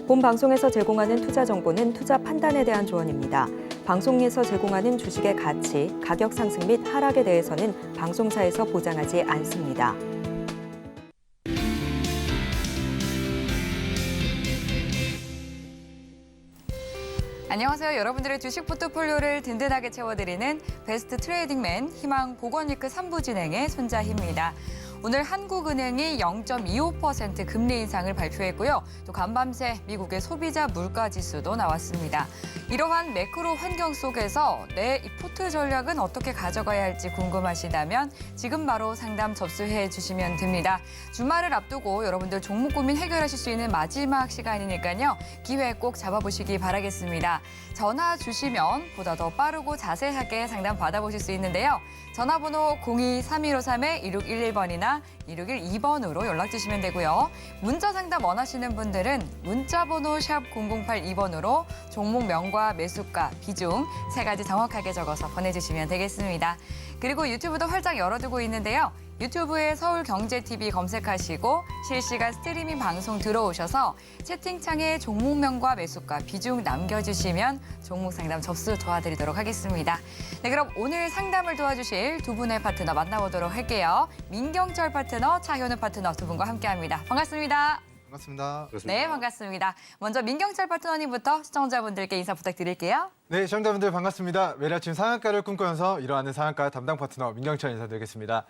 본 방송에서 제공하는 투자 정보는 투자 판단에 대한 조언입니다. 방송에서 제공하는 주식의 가치, 가격 상승 및 하락에 대해서는 방송사에서 보장하지 않습니다. 안녕하세요. 여러분들의 주식 포트폴리오를 든든하게 채워드리는 베스트 트레이딩맨 희망 보건위크 3부 진행의 손자희입니다. 오늘 한국은행이 0.25% 금리 인상을 발표했고요. 또 간밤새 미국의 소비자 물가 지수도 나왔습니다. 이러한 매크로 환경 속에서 내 이 포트 전략은 어떻게 가져가야 할지 궁금하시다면 지금 바로 상담 접수해 주시면 됩니다. 주말을 앞두고 여러분들 종목 고민 해결하실 수 있는 마지막 시간이니까요. 기회 꼭 잡아보시기 바라겠습니다. 전화 주시면 보다 더 빠르고 자세하게 상담 받아보실 수 있는데요. 전화번호 02-3253-2611번이나 2612번으로 연락 주시면 되고요. 문자 상담 원하시는 분들은 문자번호 샵 0082번으로 종목명과 매수가, 비중 3가지 정확하게 적어서 보내주시면 되겠습니다. 그리고 유튜브도 활짝 열어두고 있는데요. 유튜브에 서울경제TV 검색하시고 실시간 스트리밍 방송 들어오셔서 채팅창에 종목명과 매수가, 비중 남겨주시면 종목 상담 접수 도와드리도록 하겠습니다. 네, 그럼 오늘 상담을 도와주실 두 분의 파트너 만나보도록 할게요. 민경철 파트너, 차현우 파트너 두 분과 함께합니다. 반갑습니다. 반갑습니다. 네, 반갑습니다. 먼저 민경철 파트너님부터 시청자분들께 인사 부탁드릴게요. 네, 시청자분들 반갑습니다. 매일 아침 상한가를 꿈꾸면서 일어나는 상한가 담당 파트너 민경철 인사드리겠습니다.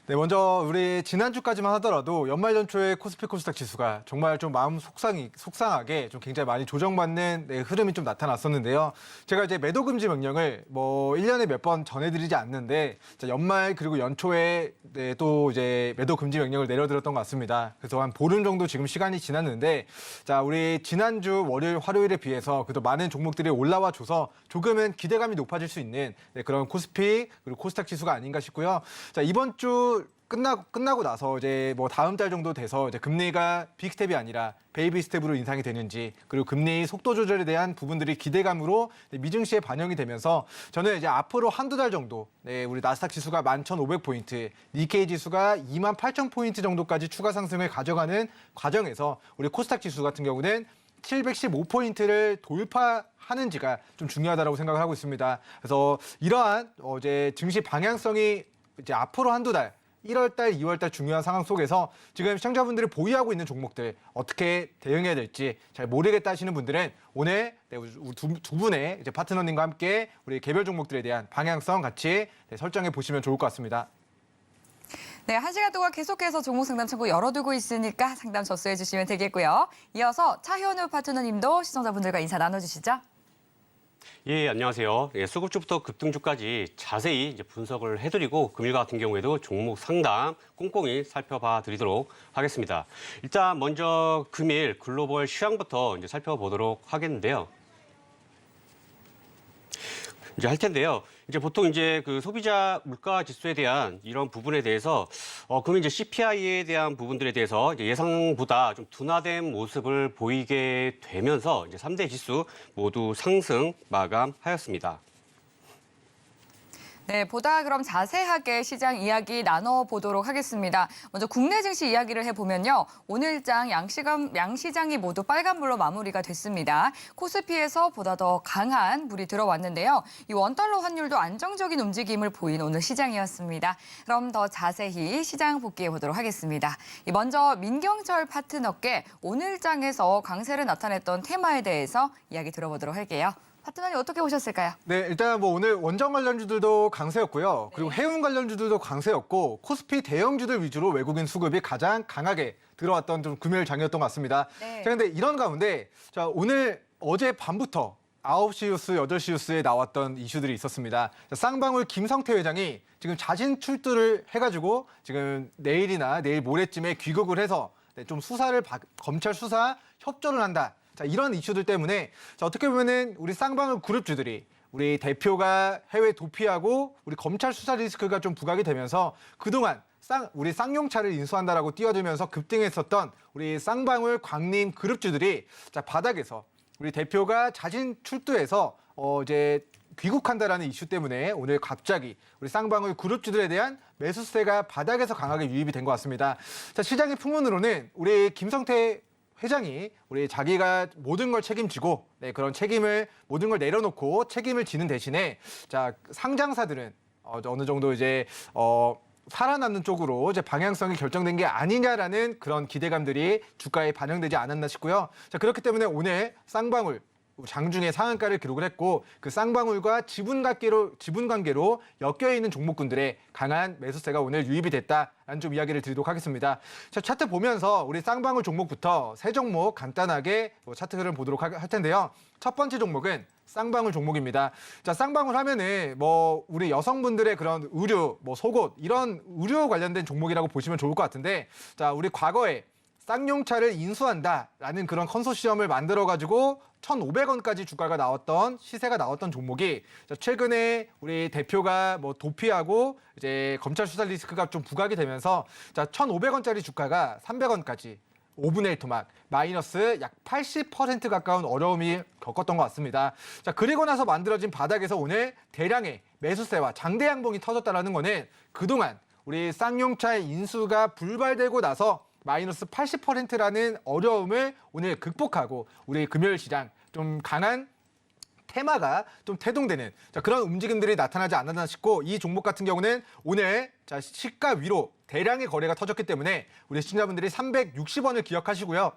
네, 먼저 우리 지난주까지만 하더라도 연말 연초에 코스피 코스닥 지수가 정말 좀 마음 속상하게 좀 굉장히 많이 조정받는 흐름이 좀 나타났었는데요. 제가 이제 매도 금지 명령을 1년에 몇 번 전해드리지 않는데 연말 그리고 연초에 또 이제 매도 금지 명령을 내려드렸던 것 같습니다. 그래서 한 보름 정도 지금 시간이 지났는데 자, 우리 지난주 월요일, 화요일에 비해서 그래도 많은 종목들이 올라와 줘서 조금은 기대감이 높아질 수 있는 그런 코스피 그리고 코스닥 지수가 아닌가 싶고요. 자, 이번 주 끝나고 나서 이제 다음 달 정도 돼서 이제 금리가 빅스텝이 아니라 베이비 스텝으로 인상이 되는지 그리고 금리 속도 조절에 대한 부분들이 기대감으로 미증시에 반영이 되면서 저는 이제 앞으로 한두 달 정도 우리 나스닥 지수가 11,500포인트, 니케이 지수가 28,000포인트 정도까지 추가 상승을 가져가는 과정에서 우리 코스닥 지수 같은 경우는 715포인트를 돌파하는지가 좀 중요하다고 생각을 하고 있습니다. 그래서 이러한 이제 증시 방향성이 이제 앞으로 한두 달 1월달, 2월달 중요한 상황 속에서 지금 시청자분들이 보유하고 있는 종목들 어떻게 대응해야 될지 잘 모르겠다 하시는 분들은 오늘 두 분의 이제 파트너님과 함께 우리 개별 종목들에 대한 방향성 같이 설정해 보시면 좋을 것 같습니다. 네, 1시간 동안 계속해서 종목 상담 창구 열어두고 있으니까 상담 접수해 주시면 되겠고요. 이어서 차현우 파트너님도 시청자분들과 인사 나눠주시죠. 예, 안녕하세요. 예, 수급주부터 급등주까지 자세히 이제 분석을 해드리고 금일과 같은 경우에도 종목 상담 꼼꼼히 살펴봐 드리도록 하겠습니다. 일단 먼저 금일 글로벌 시황부터 이제 살펴보도록 하겠는데요. 이제 할 텐데요. 이제 보통 이제 그 소비자 물가 지수에 대한 이런 부분에 대해서 그러면 이제 CPI에 대한 부분들에 대해서 이제 예상보다 좀 둔화된 모습을 보이게 되면서 이제 3대 지수 모두 상승 마감하였습니다. 네, 보다 그럼 자세하게 시장 이야기 나눠보도록 하겠습니다. 먼저 국내 증시 이야기를 해보면요. 오늘장 양시장이 모두 빨간불로 마무리가 됐습니다. 코스피에서 보다 더 강한 불이 들어왔는데요. 이 원달러 환율도 안정적인 움직임을 보인 오늘 시장이었습니다. 그럼 더 자세히 시장 복귀해 보도록 하겠습니다. 먼저 민경철 파트너께 오늘장에서 강세를 나타냈던 테마에 대해서 이야기 들어보도록 할게요. 파트너님 어떻게 보셨을까요? 네, 일단 오늘 원전 관련주들도 강세였고요. 그리고 해운 관련주들도 강세였고 코스피 대형주들 위주로 외국인 수급이 가장 강하게 들어왔던 좀 금요일장이었던 것 같습니다. 네. 자, 근데 이런 가운데 자, 오늘 어제 밤부터 9시 뉴스, 8시 뉴스에 나왔던 이슈들이 있었습니다. 자, 쌍방울 김성태 회장이 지금 자진 출두를 해가지고 지금 내일이나 내일 모레쯤에 귀국을 해서 좀 검찰 수사 협조를 한다. 자, 이런 이슈들 때문에 자, 어떻게 보면은 우리 쌍방울 그룹주들이 우리 대표가 해외 도피하고 우리 검찰 수사 리스크가 좀 부각이 되면서 그동안 우리 쌍용차를 인수한다라고 띄워주면서 급등했었던 우리 쌍방울 광림 그룹주들이 자, 바닥에서 우리 대표가 자진 출두해서 이제 귀국한다라는 이슈 때문에 오늘 갑자기 우리 쌍방울 그룹주들에 대한 매수세가 바닥에서 강하게 유입이 된 것 같습니다. 자, 시장의 풍문으로는 우리 김성태 회장이 우리 자기가 모든 걸 책임지고 그런 책임을 모든 걸 내려놓고 책임을 지는 대신에 자 상장사들은 어느 정도 이제 살아남는 쪽으로 이제 방향성이 결정된 게 아니냐라는 그런 기대감들이 주가에 반영되지 않았나 싶고요. 자 그렇기 때문에 오늘 쌍방울 장중에 상한가를 기록을 했고 그 쌍방울과 지분 관계로 엮여 있는 종목군들의 강한 매수세가 오늘 유입이 됐다라는 좀 이야기를 드리도록 하겠습니다. 자, 차트 보면서 우리 쌍방울 종목부터 세 종목 간단하게 차트 흐름 보도록 할 텐데요. 첫 번째 종목은 쌍방울 종목입니다. 자, 쌍방울 하면은 우리 여성분들의 그런 의류, 속옷 이런 의류 관련된 종목이라고 보시면 좋을 것 같은데 자, 우리 과거에 쌍용차를 인수한다라는 그런 컨소시엄을 만들어가지고 1,500원까지 주가가 나왔던 시세가 나왔던 종목이 최근에 우리 대표가 도피하고 이제 검찰 수사 리스크가 좀 부각이 되면서 1,500원짜리 주가가 300원까지 5분의 1 토막 마이너스 약 80% 가까운 어려움이 겪었던 것 같습니다. 자 그리고 나서 만들어진 바닥에서 오늘 대량의 매수세와 장대 양봉이 터졌다라는 거는 그동안 우리 쌍용차의 인수가 불발되고 나서 마이너스 80%라는 어려움을 오늘 극복하고 우리 금요일 시장 좀 강한 테마가 좀 태동되는 그런 움직임들이 나타나지 않았나 싶고 이 종목 같은 경우는 오늘 시가 위로 대량의 거래가 터졌기 때문에 우리 시청자분들이 360원을 기억하시고요.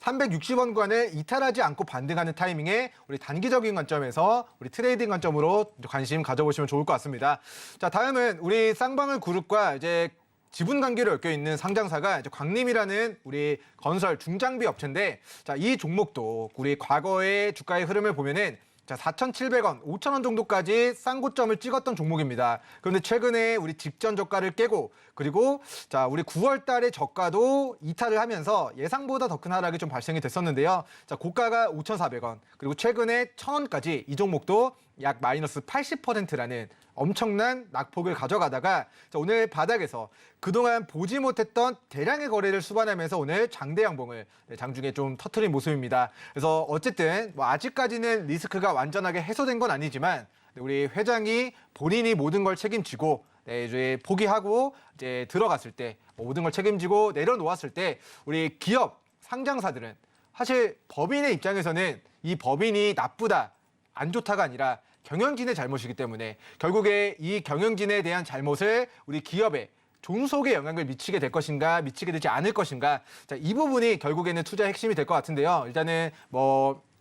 360원 구간을 이탈하지 않고 반등하는 타이밍에 우리 단기적인 관점에서 우리 트레이딩 관점으로 관심 가져보시면 좋을 것 같습니다. 자, 다음은 우리 쌍방울 그룹과 이제 지분 관계로 엮여 있는 상장사가 이제 광림이라는 우리 건설 중장비 업체인데 자, 이 종목도 우리 과거의 주가의 흐름을 보면은 자, 4,700원, 5,000원 정도까지 싼 고점을 찍었던 종목입니다. 그런데 최근에 우리 직전 저가를 깨고 그리고 자, 우리 9월 달에 저가도 이탈을 하면서 예상보다 더 큰 하락이 좀 발생이 됐었는데요. 자, 고가가 5,400원, 그리고 최근에 1,000원까지 이 종목도 약 마이너스 80%라는 엄청난 낙폭을 가져가다가 자, 오늘 바닥에서 그동안 보지 못했던 대량의 거래를 수반하면서 오늘 장대 양봉을 장중에 좀 터트린 모습입니다. 그래서 어쨌든 아직까지는 리스크가 완전하게 해소된 건 아니지만 우리 회장이 본인이 모든 걸 책임지고 이제 포기하고 이제 들어갔을 때 모든 걸 책임지고 내려놓았을 때 우리 기업 상장사들은 사실 법인의 입장에서는 이 법인이 나쁘다 안 좋다가 아니라 경영진의 잘못이기 때문에 결국에 이 경영진에 대한 잘못을 우리 기업에 존속에 영향을 미치게 될 것인가 미치게 되지 않을 것인가 자, 이 부분이 결국에는 투자의 핵심이 될 것 같은데요. 일단은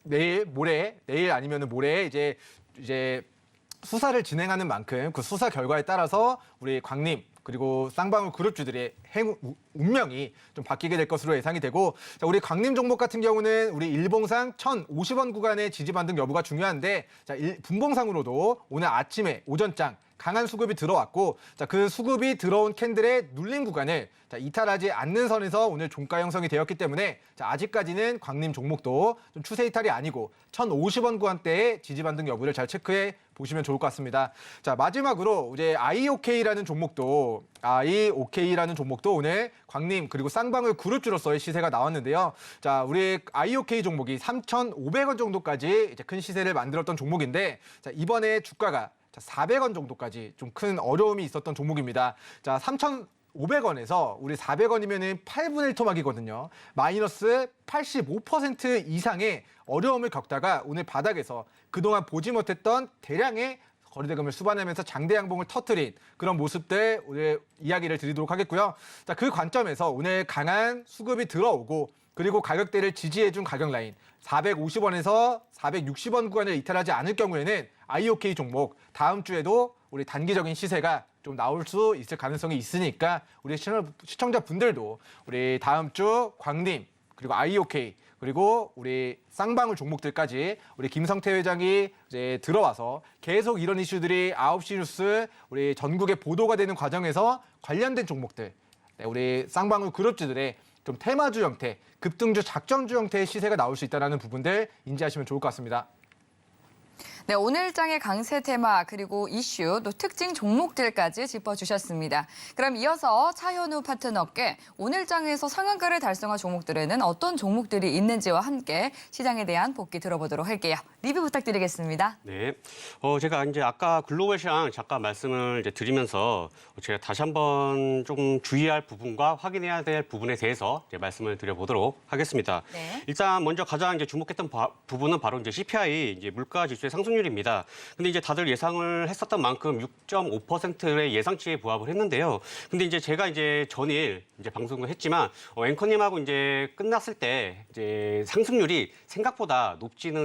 내일 아니면 모레 이제 수사를 진행하는 만큼 그 수사 결과에 따라서 우리 광림 그리고 쌍방울 그룹주들의 운명이 좀 바뀌게 될 것으로 예상이 되고 자, 우리 광림 종목 같은 경우는 우리 일봉상 1,050원 구간의 지지 반등 여부가 중요한데 자, 분봉상으로도 오늘 아침에 오전장 강한 수급이 들어왔고 자, 그 수급이 들어온 캔들의 눌림 구간을 자, 이탈하지 않는 선에서 오늘 종가 형성이 되었기 때문에 자, 아직까지는 광림 종목도 좀 추세 이탈이 아니고 1,050원 구간대의 지지 반등 여부를 잘 체크해 보시면 좋을 것 같습니다. 자, 마지막으로 이제 IOK라는 종목도 오늘 광림 그리고 쌍방울 그룹주로서의 시세가 나왔는데요. 자, 우리 IOK 종목이 3,500원 정도까지 이제 큰 시세를 만들었던 종목인데 자, 이번에 주가가 400원 정도까지 좀 큰 어려움이 있었던 종목입니다. 자, 3,500원에서 우리 400원이면은 8분의 1 토막이거든요. 마이너스 85% 이상의 어려움을 겪다가 오늘 바닥에서 그동안 보지 못했던 대량의 거래대금을 수반하면서 장대 양봉을 터뜨린 그런 모습들 오늘 이야기를 드리도록 하겠고요. 자, 그 관점에서 오늘 강한 수급이 들어오고 그리고 가격대를 지지해준 가격 라인 450원에서 460원 구간을 이탈하지 않을 경우에는 IOK 종목 다음 주에도 우리 단기적인 시세가 좀 나올 수 있을 가능성이 있으니까 우리 시청자분들도 우리 다음 주 광림 그리고 IOK 그리고 우리 쌍방울 종목들까지 우리 김성태 회장이 이제 들어와서 계속 이런 이슈들이 9시 뉴스 우리 전국에 보도가 되는 과정에서 관련된 종목들 우리 쌍방울 그룹주들의 좀 테마주 형태, 급등주, 작정주 형태의 시세가 나올 수 있다는 부분들 인지하시면 좋을 것 같습니다. 네, 오늘장의 강세 테마 그리고 이슈 또 특징 종목들까지 짚어주셨습니다. 그럼 이어서 차현우 파트너께 오늘장에서 상한가를 달성한 종목들에는 어떤 종목들이 있는지와 함께 시장에 대한 복귀 들어보도록 할게요. 리뷰 부탁드리겠습니다. 네. 제가 이제 아까 글로벌 시장 잠깐 말씀을 이제 드리면서 제가 다시 한번 좀 주의할 부분과 확인해야 될 부분에 대해서 이제 말씀을 드려보도록 하겠습니다. 네. 일단 먼저 가장 이제 주목했던 부분은 바로 이제 CPI 이제 물가 지수의 상승률입니다. 근데 이제 다들 예상을 했었던 만큼 6.5%의 예상치에 부합을 했는데요. 근데 이제 제가 이제 전일 이제 방송을 했지만 앵커님하고 이제 끝났을 때 이제 상승률이 생각보다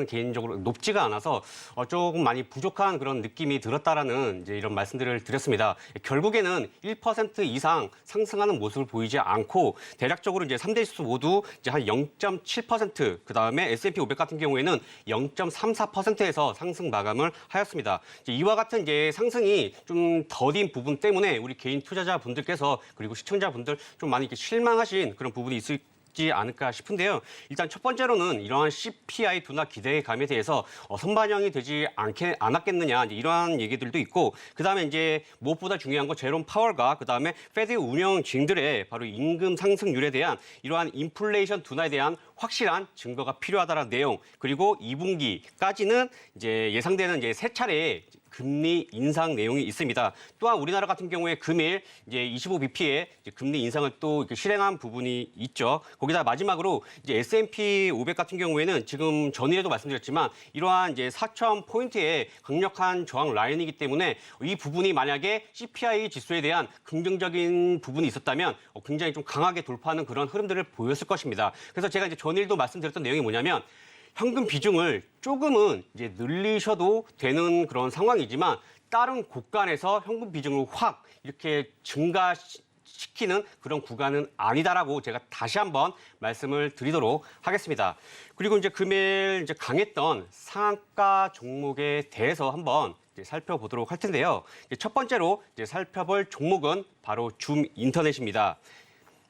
개인적으로 높지가 않아서 조금 많이 부족한 그런 느낌이 들었다라는 이제 이런 말씀들을 드렸습니다. 결국에는 1% 이상 상승하는 모습을 보이지 않고 대략적으로 이제 3대 지수 모두 이제 한 0.7%, 그다음에 S&P 500 같은 경우에는 0.34%에서 상승 마감을 하였습니다. 이와 같은 이제 상승이 좀 더딘 부분 때문에 우리 개인 투자자분들께서 그리고 시청자분들 좀 많이 이렇게 실망하신 그런 부분이 있지 않을까 싶은데요. 일단 첫 번째로는 이러한 CPI 둔화 기대감에 대해서 선반영이 되지 않았겠느냐 이제 이러한 얘기들도 있고, 그다음에 이제 무엇보다 중요한 건 제롬 파월과 그다음에 페드 운영진들의 바로 임금 상승률에 대한 이러한 인플레이션 둔화에 대한 확실한 증거가 필요하다는 내용, 그리고 2분기까지는 이제 예상되는 이제 세 차례의 금리 인상 내용이 있습니다. 또한 우리나라 같은 경우에 금일 이제 25bp의 금리 인상을 또 이렇게 실행한 부분이 있죠. 거기다 마지막으로 이제 S&P 500 같은 경우에는 지금 전일에도 말씀드렸지만 이러한 이제 4,000포인트의 강력한 저항 라인이기 때문에 이 부분이 만약에 CPI 지수에 대한 긍정적인 부분이 있었다면 굉장히 좀 강하게 돌파하는 그런 흐름들을 보였을 것입니다. 그래서 제가 이제 전일도 말씀드렸던 내용이 뭐냐면 현금 비중을 조금은 이제 늘리셔도 되는 그런 상황이지만 다른 곳간에서 현금 비중을 확 이렇게 증가시키는 그런 구간은 아니다라고 제가 다시 한번 말씀을 드리도록 하겠습니다. 그리고 이제 금일 이제 강했던 상한가 종목에 대해서 한번 이제 살펴보도록 할 텐데요. 이제 첫 번째로 이제 살펴볼 종목은 바로 줌 인터넷입니다.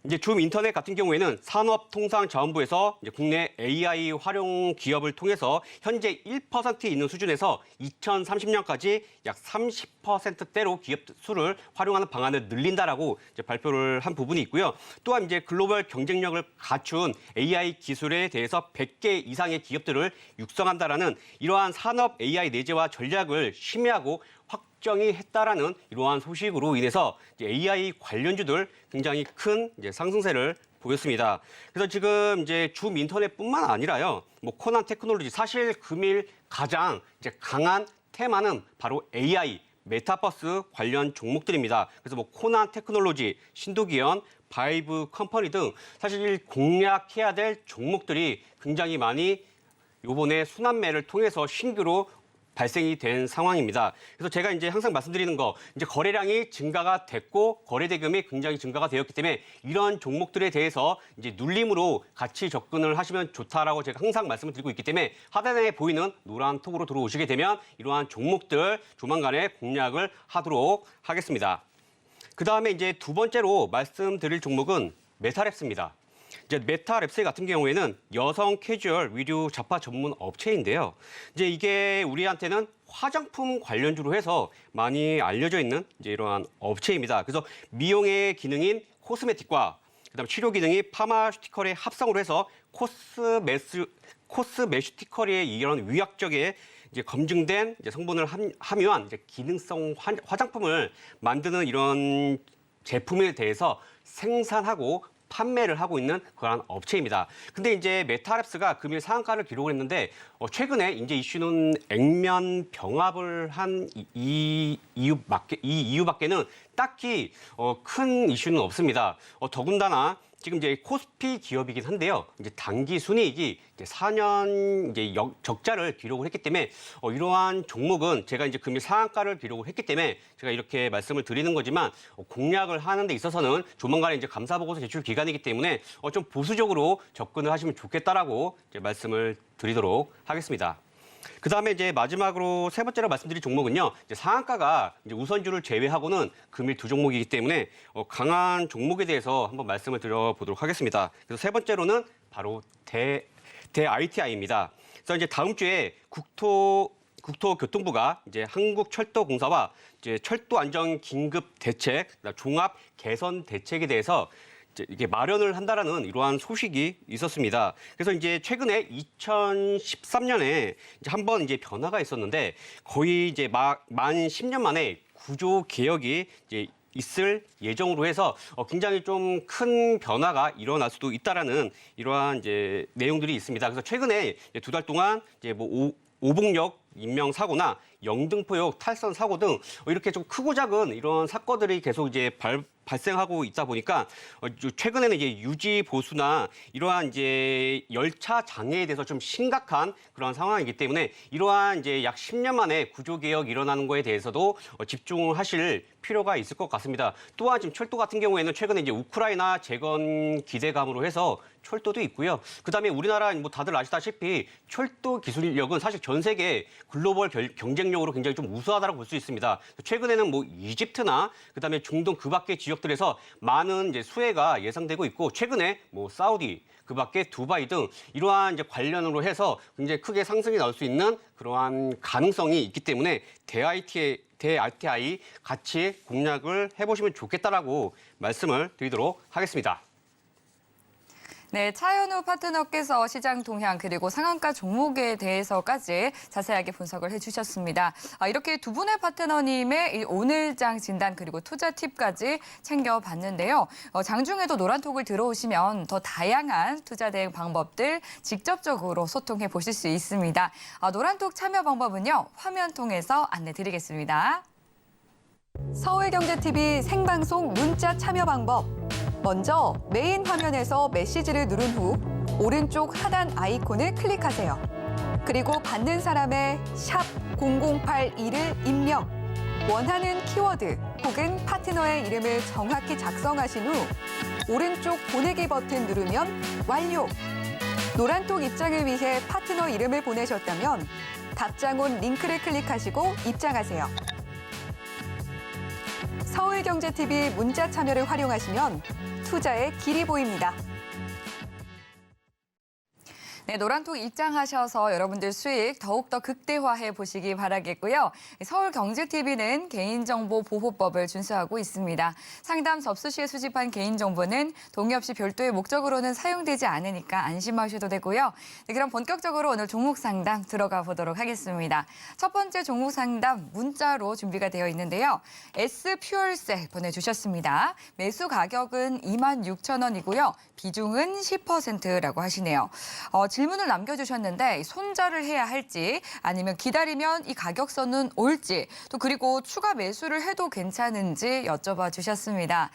이제 줌 인터넷 같은 경우에는 산업통상자원부에서 이제 국내 AI 활용 기업을 통해서 현재 1%에 있는 수준에서 2030년까지 약 30%대로 기업 수를 활용하는 방안을 늘린다라고 이제 발표를 한 부분이 있고요. 또한 이제 글로벌 경쟁력을 갖춘 AI 기술에 대해서 100개 이상의 기업들을 육성한다라는 이러한 산업 AI 내재화 전략을 심의하고 확정이 했다라는 이러한 소식으로 인해서 이제 AI 관련주들 굉장히 큰 이제 상승세를 보였습니다. 그래서 지금 이제 줌 인터넷뿐만 아니라요, 뭐 코난 테크놀로지, 사실 금일 가장 이제 강한 테마는 바로 AI, 메타버스 관련 종목들입니다. 그래서 뭐 코난 테크놀로지, 신도기현, 바이브 컴퍼니 등 사실 공략해야 될 종목들이 굉장히 많이 이번에 순환매를 통해서 신규로 발생이 된 상황입니다. 그래서 제가 이제 항상 말씀드리는 거, 이제 거래량이 증가가 됐고 거래 대금이 굉장히 증가가 되었기 때문에 이런 종목들에 대해서 이제 눌림으로 같이 접근을 하시면 좋다라고 제가 항상 말씀을 드리고 있기 때문에 하단에 보이는 노란 톡으로 들어오시게 되면 이러한 종목들 조만간에 공략을 하도록 하겠습니다. 그 다음에 이제 두 번째로 말씀드릴 종목은 메타랩스입니다. 이제 메타랩스 같은 경우에는 여성 캐주얼 의류 잡화 전문 업체인데요. 이제 이게 우리한테는 화장품 관련주로 해서 많이 알려져 있는 이제 이러한 업체입니다. 그래서 미용의 기능인 코스메틱과 그다음 치료 기능이 파마슈티컬의 합성으로 해서 코스메슈티컬의 이런 위약적의 이제 검증된 이제 성분을 함유한 이제 기능성 화장품을 만드는 이런 제품에 대해서 생산하고 판매를 하고 있는 그런 업체입니다. 근데 이제 메타랩스가 금일 상한가를 기록을 했는데 최근에 이제 이슈는 액면 병합을 한 이 이유밖에는 딱히 큰 이슈는 없습니다. 더군다나 지금 이제 코스피 기업이긴 한데요. 이제 단기 순이익이 이제 4년 이제 적자를 기록을 했기 때문에 이러한 종목은 제가 이제 금일 상한가를 기록을 했기 때문에 제가 이렇게 말씀을 드리는 거지만 공략을 하는 데 있어서는 조만간에 이제 감사보고서 제출 기간이기 때문에 좀 보수적으로 접근을 하시면 좋겠다라고 이제 말씀을 드리도록 하겠습니다. 그 다음에 이제 마지막으로 세 번째로 말씀드릴 종목은요, 이제 상한가가 이제 우선주를 제외하고는 금일 두 종목이기 때문에 강한 종목에 대해서 한번 말씀을 드려보도록 하겠습니다. 그래서 세 번째로는 바로 대 ITI입니다. 그래서 이제 다음 주에 국토교통부가 이제 한국철도공사와 이제 철도 안전 긴급 대책, 종합 개선 대책에 대해서 이게 마련을 한다라는 이러한 소식이 있었습니다. 그래서 이제 최근에 2013년에 이제 한번 이제 변화가 있었는데 거의 이제 만 10년 만에 구조 개혁이 이제 있을 예정으로 해서 굉장히 좀 큰 변화가 일어날 수도 있다라는 이러한 이제 내용들이 있습니다. 그래서 최근에 두 달 동안 이제 뭐 오봉역 인명 사고나 영등포역 탈선 사고 등 이렇게 좀 크고 작은 이런 사건들이 계속 이제 발생하고 있다 보니까 최근에는 이제 유지 보수나 이러한 이제 열차 장애에 대해서 좀 심각한 그런 상황이기 때문에 이러한 이제 약 10년 만에 구조 개혁 일어나는 거에 대해서도 집중하실 필요가 있을 것 같습니다. 또한 지금 철도 같은 경우에는 최근에 이제 우크라이나 재건 기대감으로 해서 철도도 있고요. 그다음에 우리나라 뭐 다들 아시다시피 철도 기술력은 사실 전 세계 글로벌 경쟁력으로 굉장히 좀 우수하다고 볼 수 있습니다. 최근에는 뭐 이집트나 그다음에 중동 그 밖의 지역들에서 많은 이제 수혜가 예상되고 있고 최근에 뭐 사우디 그 밖에 두바이 등 이러한 이제 관련으로 해서 굉장히 크게 상승이 나올 수 있는 그러한 가능성이 있기 때문에 대RTI 같이 공략을 해보시면 좋겠다라고 말씀을 드리도록 하겠습니다. 네, 차현우 파트너께서 시장 동향 그리고 상한가 종목에 대해서까지 자세하게 분석을 해주셨습니다. 이렇게 두 분의 파트너님의 이 오늘장 진단 그리고 투자 팁까지 챙겨봤는데요. 장중에도 노란톡을 들어오시면 더 다양한 투자 대응 방법들 직접적으로 소통해 보실 수 있습니다. 노란톡 참여 방법은요, 화면 통해서 안내드리겠습니다. 서울경제TV 생방송 문자 참여 방법. 먼저 메인 화면에서 메시지를 누른 후 오른쪽 하단 아이콘을 클릭하세요. 그리고 받는 사람의 샵 0082를 입력. 원하는 키워드 혹은 파트너의 이름을 정확히 작성하신 후 오른쪽 보내기 버튼 누르면 완료. 노란톡 입장을 위해 파트너 이름을 보내셨다면 답장 온 링크를 클릭하시고 입장하세요. 서울경제TV 문자 참여를 활용하시면 투자의 길이 보입니다. 네, 노란톡 입장하셔서 여러분들 수익 더욱더 극대화해 보시기 바라겠고요. 서울경제TV는 개인정보보호법을 준수하고 있습니다. 상담 접수 시에 수집한 개인정보는 동의 없이 별도의 목적으로는 사용되지 않으니까 안심하셔도 되고요. 네, 그럼 본격적으로 오늘 종목 상담 들어가 보도록 하겠습니다. 첫 번째 종목 상담 문자로 준비가 되어 있는데요. S퓨얼셀 보내주셨습니다. 매수 가격은 26,000원이고요. 비중은 10%라고 하시네요. 질문을 남겨주셨는데 손절을 해야 할지 아니면 기다리면 이 가격선은 올지 또 그리고 추가 매수를 해도 괜찮은지 여쭤봐 주셨습니다.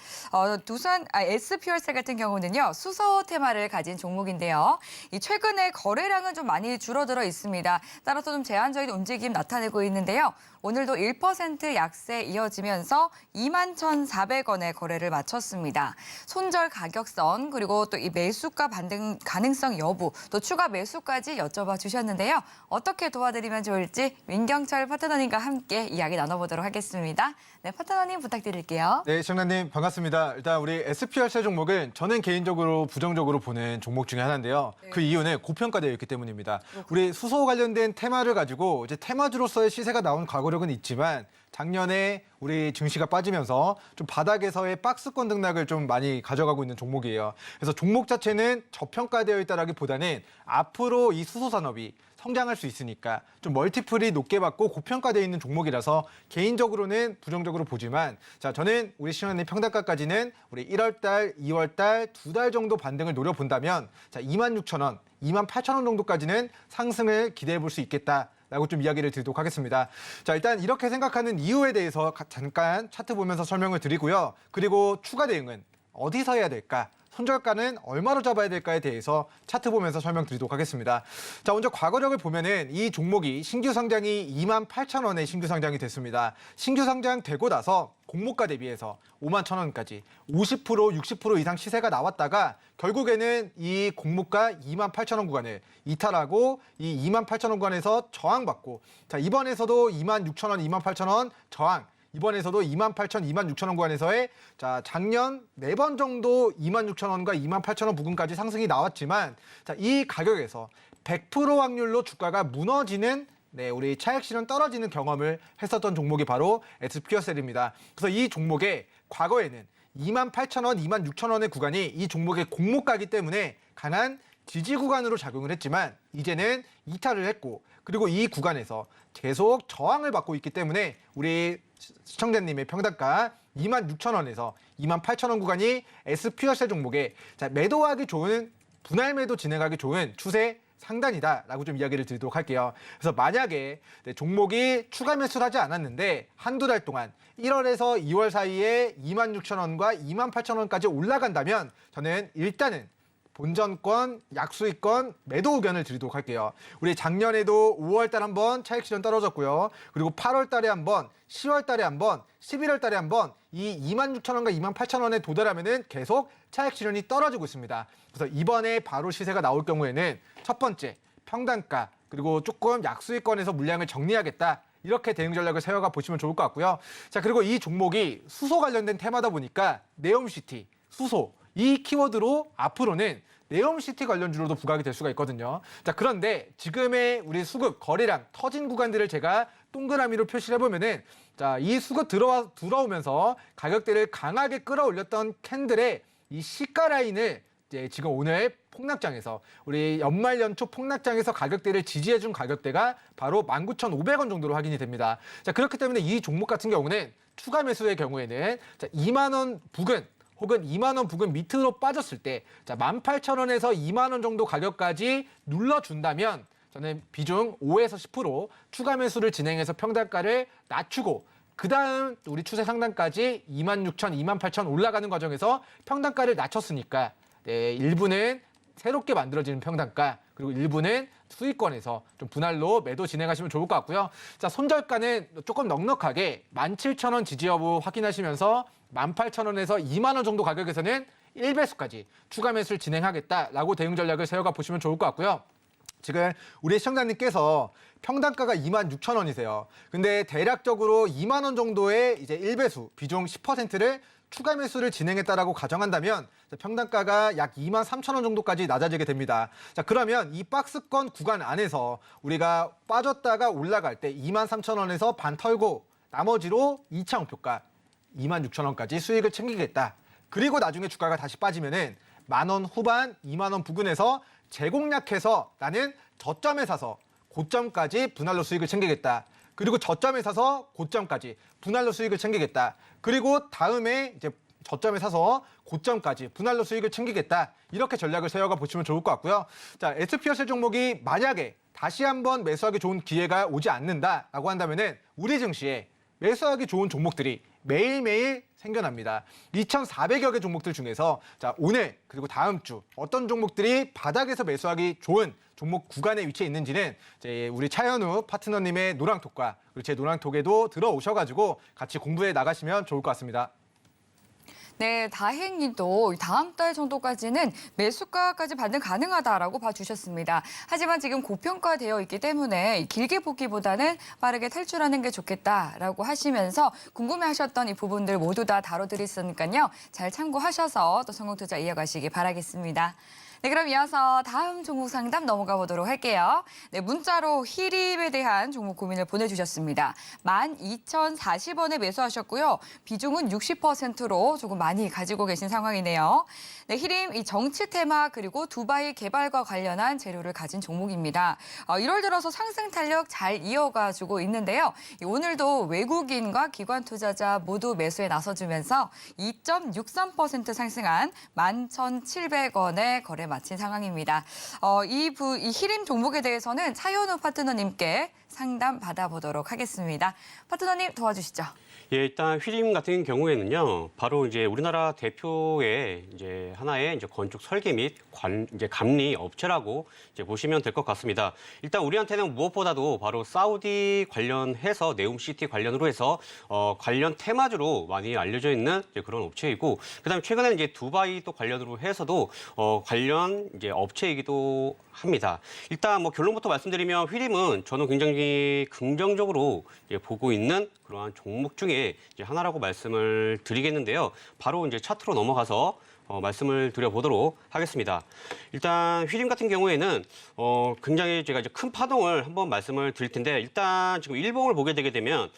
S퓨얼셀 같은 경우는요. 수소 테마를 가진 종목인데요. 이 최근에 거래량은 좀 많이 줄어들어 있습니다. 따라서 좀 제한적인 움직임 나타내고 있는데요. 오늘도 1% 약세 이어지면서 21,400원에 거래를 마쳤습니다. 손절 가격선 그리고 또 이 매수가 반등 가능성 여부 또 추가 매수까지 여쭤봐 주셨는데요. 어떻게 도와드리면 좋을지 민경철 파트너님과 함께 이야기 나눠보도록 하겠습니다. 네, 파트너님 부탁드릴게요. 네, 시청자님 반갑습니다. 일단 우리 SPR세 종목은 저는 개인적으로 부정적으로 보는 종목 중에 하나인데요. 네. 그 이유는 고평가되어 있기 때문입니다. 우리 수소 관련된 테마를 가지고 이제 테마주로서의 시세가 나온 과거력은 있지만 작년에 우리 증시가 빠지면서 좀 바닥에서의 박스권 등락을 좀 많이 가져가고 있는 종목이에요. 그래서 종목 자체는 저평가되어 있다라기보다는 앞으로 이 수소 산업이 성장할 수 있으니까 좀 멀티플이 높게 받고 고평가되어 있는 종목이라서 개인적으로는 부정적으로 보지만 자 저는 우리 시간의 평단가까지는 우리 1월 달, 2월 달 두 달 정도 반등을 노려본다면 자 26,000원, 28,000원 정도까지는 상승을 기대해 볼 수 있겠다. 라고 좀 이야기를 드리도록 하겠습니다. 자, 일단 이렇게 생각하는 이유에 대해서 잠깐 차트 보면서 설명을 드리고요. 그리고 추가 대응은 어디서 해야 될까? 손절가는 얼마로 잡아야 될까에 대해서 차트 보면서 설명드리도록 하겠습니다. 자, 먼저 과거력을 보면은 이 종목이 신규 상장이 28,000원에 신규 상장이 됐습니다. 신규 상장되고 나서 공모가 대비해서 51,000원까지 50%, 60% 이상 시세가 나왔다가 결국에는 이 공모가 28,000원 구간을 이탈하고 이 28,000원 구간에서 저항받고 자, 이번에서도 26,000원, 28,000원 저항 이번에서도 28,000, 26,000원 구간에서의 자 작년 4번 정도 26,000원과 28,000원 부근까지 상승이 나왔지만 자, 이 가격에서 100% 확률로 주가가 무너지는 네, 우리 차익 실현 떨어지는 경험을 했었던 종목이 바로 SQSL입니다. 그래서 이 종목에 과거에는 28,000원, 26,000원의 구간이 이 종목의 공모가이기 때문에 강한 지지 구간으로 작용을 했지만 이제는 이탈을 했고 그리고 이 구간에서 계속 저항을 받고 있기 때문에 우리 시청자님의 평단가 26,000원에서 28,000원 구간이 SQSL 종목에 매도하기 좋은 분할 매도 진행하기 좋은 추세 상단이다라고 좀 이야기를 드리도록 할게요. 그래서 만약에 종목이 추가 매수를 하지 않았는데 한두 달 동안 1월에서 2월 사이에 26,000원과 28,000원까지 올라간다면 저는 일단은 본전권, 약수익권 매도 의견을 드리도록 할게요. 우리 작년에도 5월 달 한번 차익 실현 떨어졌고요. 그리고 8월 달에 한번, 10월 달에 한번, 11월 달에 한번 이 26,000원과 28,000원에 도달하면은 계속 차익 실현이 떨어지고 있습니다. 그래서 이번에 바로 시세가 나올 경우에는 첫 번째 평단가 그리고 조금 약수익권에서 물량을 정리하겠다. 이렇게 대응 전략을 세워가 보시면 좋을 것 같고요. 자, 그리고 이 종목이 수소 관련된 테마다 보니까 네옴시티, 수소 이 키워드로 앞으로는 네옴시티 관련주로도 부각이 될 수가 있거든요. 자, 그런데 지금의 우리 수급 거래량 터진 구간들을 제가 동그라미로 표시를 해보면은 자, 이 수급 들어오면서 가격대를 강하게 끌어올렸던 캔들의 이 시가 라인을 이제 지금 오늘 폭락장에서 우리 연말 연초 폭락장에서 가격대를 지지해준 가격대가 바로 19,500원 정도로 확인이 됩니다. 자, 그렇기 때문에 이 종목 같은 경우는 추가 매수의 경우에는 자, 2만 원 부근 혹은 2만 원 부근 밑으로 빠졌을 때 자, 18,000원에서 2만 원 정도 가격까지 눌러준다면 저는 비중 5에서 10% 추가 매수를 진행해서 평단가를 낮추고 그 다음 우리 추세 상단까지 26,000, 28,000 올라가는 과정에서 평단가를 낮췄으니까 네, 일부는 새롭게 만들어지는 평단가 그리고 일부는 수익권에서 좀 분할로 매도 진행하시면 좋을 것 같고요. 자, 손절가는 조금 넉넉하게 17,000원 지지 여부 확인하시면서 18,000원에서 2만 원 정도 가격에서는 1배수까지 추가 매수를 진행하겠다라고 대응 전략을 세워가 보시면 좋을 것 같고요. 지금 우리 시청자님께서 평단가가 26,000원이세요. 근데 대략적으로 2만 원 정도의 이제 1배수 비중 10%를 추가 매수를 진행했다라고 가정한다면 평단가가 약 23,000원 정도까지 낮아지게 됩니다. 자, 그러면 이 박스권 구간 안에서 우리가 빠졌다가 올라갈 때 23,000원에서 반 털고 나머지로 2차 목표가 26,000원까지 수익을 챙기겠다. 그리고 나중에 주가가 다시 빠지면은 10,000원 후반, 2만 원 부근에서 재공략해서 나는 저점에 사서 고점까지 분할로 수익을 챙기겠다. 그리고 저점에 사서 고점까지 분할로 수익을 챙기겠다. 그리고 다음에 이제 저점에 사서 고점까지 분할로 수익을 챙기겠다. 이렇게 전략을 세워가 보시면 좋을 것 같고요. 자, SQSL 종목이 만약에 다시 한번 매수하기 좋은 기회가 오지 않는다라고 한다면은 우리 증시에 매수하기 좋은 종목들이 매일매일 생겨납니다. 2,400여 개 종목들 중에서 자, 오늘 그리고 다음 주 어떤 종목들이 바닥에서 매수하기 좋은 종목 구간에 위치해 있는지는 이제 우리 차현우 파트너님의 노랑톡과 그리고 제 노랑톡에도 들어오셔가지고 같이 공부해 나가시면 좋을 것 같습니다. 네, 다행히도 다음 달 정도까지는 매수가까지 반등 가능하다라고 봐주셨습니다. 하지만 지금 고평가되어 있기 때문에 길게 보기보다는 빠르게 탈출하는 게 좋겠다라고 하시면서 궁금해하셨던 이 부분들 모두 다 다뤄드렸으니까요. 잘 참고하셔서 또 성공투자 이어가시기 바라겠습니다. 네, 그럼 이어서 다음 종목 상담 넘어가 보도록 할게요. 네, 문자로 히림에 대한 종목 고민을 보내주셨습니다. 12,040원에 매수하셨고요. 비중은 60%로 조금 많이 가지고 계신 상황이네요. 네, 히림 이 정치 테마 그리고 두바이 개발과 관련한 재료를 가진 종목입니다. 1월 들어서 상승 탄력 잘 이어가지고 있는데요. 오늘도 외국인과 기관 투자자 모두 매수에 나서주면서 2.63% 상승한 11,700원에 거래 마친 상황입니다. 이 히림 종목에 대해서는 차현우 파트너님께 상담 받아보도록 하겠습니다. 파트너님 도와주시죠. 예, 일단 휘림 같은 경우에는요, 바로 이제 우리나라 대표의 이제 하나의 이제 건축 설계 및 이제 감리 업체라고 이제 보시면 될 것 같습니다. 일단 우리한테는 무엇보다도 바로 사우디 관련해서 네옴시티 관련으로 해서 관련 테마주로 많이 알려져 있는 이제 그런 업체이고, 그다음에 최근에는 이제 두바이 또 관련으로 해서도 관련 이제 업체이기도 합니다. 일단 뭐 결론부터 말씀드리면 휘림은 저는 굉장히 긍정적으로 이제 보고 있는 그러한 종목 중에 이제 하나라고 말씀을 드리겠는데요. 바로 이제 차트로 넘어가서 말씀을 드려보도록 하겠습니다. 일단 휘림 같은 경우에는 굉장히 제가 이제 큰 파동을 한번 말씀을 드릴 텐데 일단 지금 일봉을 보게 되게 되면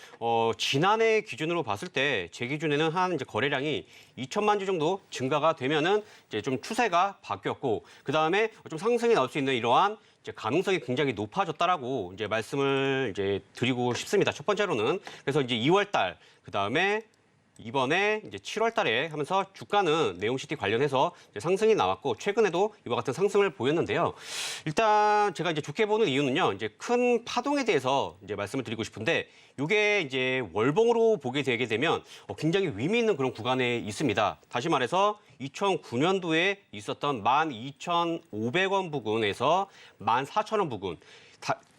지난해 기준으로 봤을 때 제 기준에는 한 이제 거래량이 2천만 주 정도 증가가 되면은 이제 좀 추세가 바뀌었고 그 다음에 좀 상승이 나올 수 있는 이러한 이제 가능성이 굉장히 높아졌다라고 이제 말씀을 이제 드리고 싶습니다. 첫 번째로는 그래서 이제 2월 달 그 다음에 이번에 이제 7월 달에 하면서 주가는 네옴시티 관련해서 이제 상승이 나왔고 최근에도 이와 같은 상승을 보였는데요. 일단 제가 이제 좋게 보는 이유는요. 이제 큰 파동에 대해서 이제 말씀을 드리고 싶은데 이게 이제 월봉으로 보게 되게 되면 굉장히 의미 있는 그런 구간에 있습니다. 다시 말해서 2009년도에 있었던 12,500원 부근에서 14,000원 부근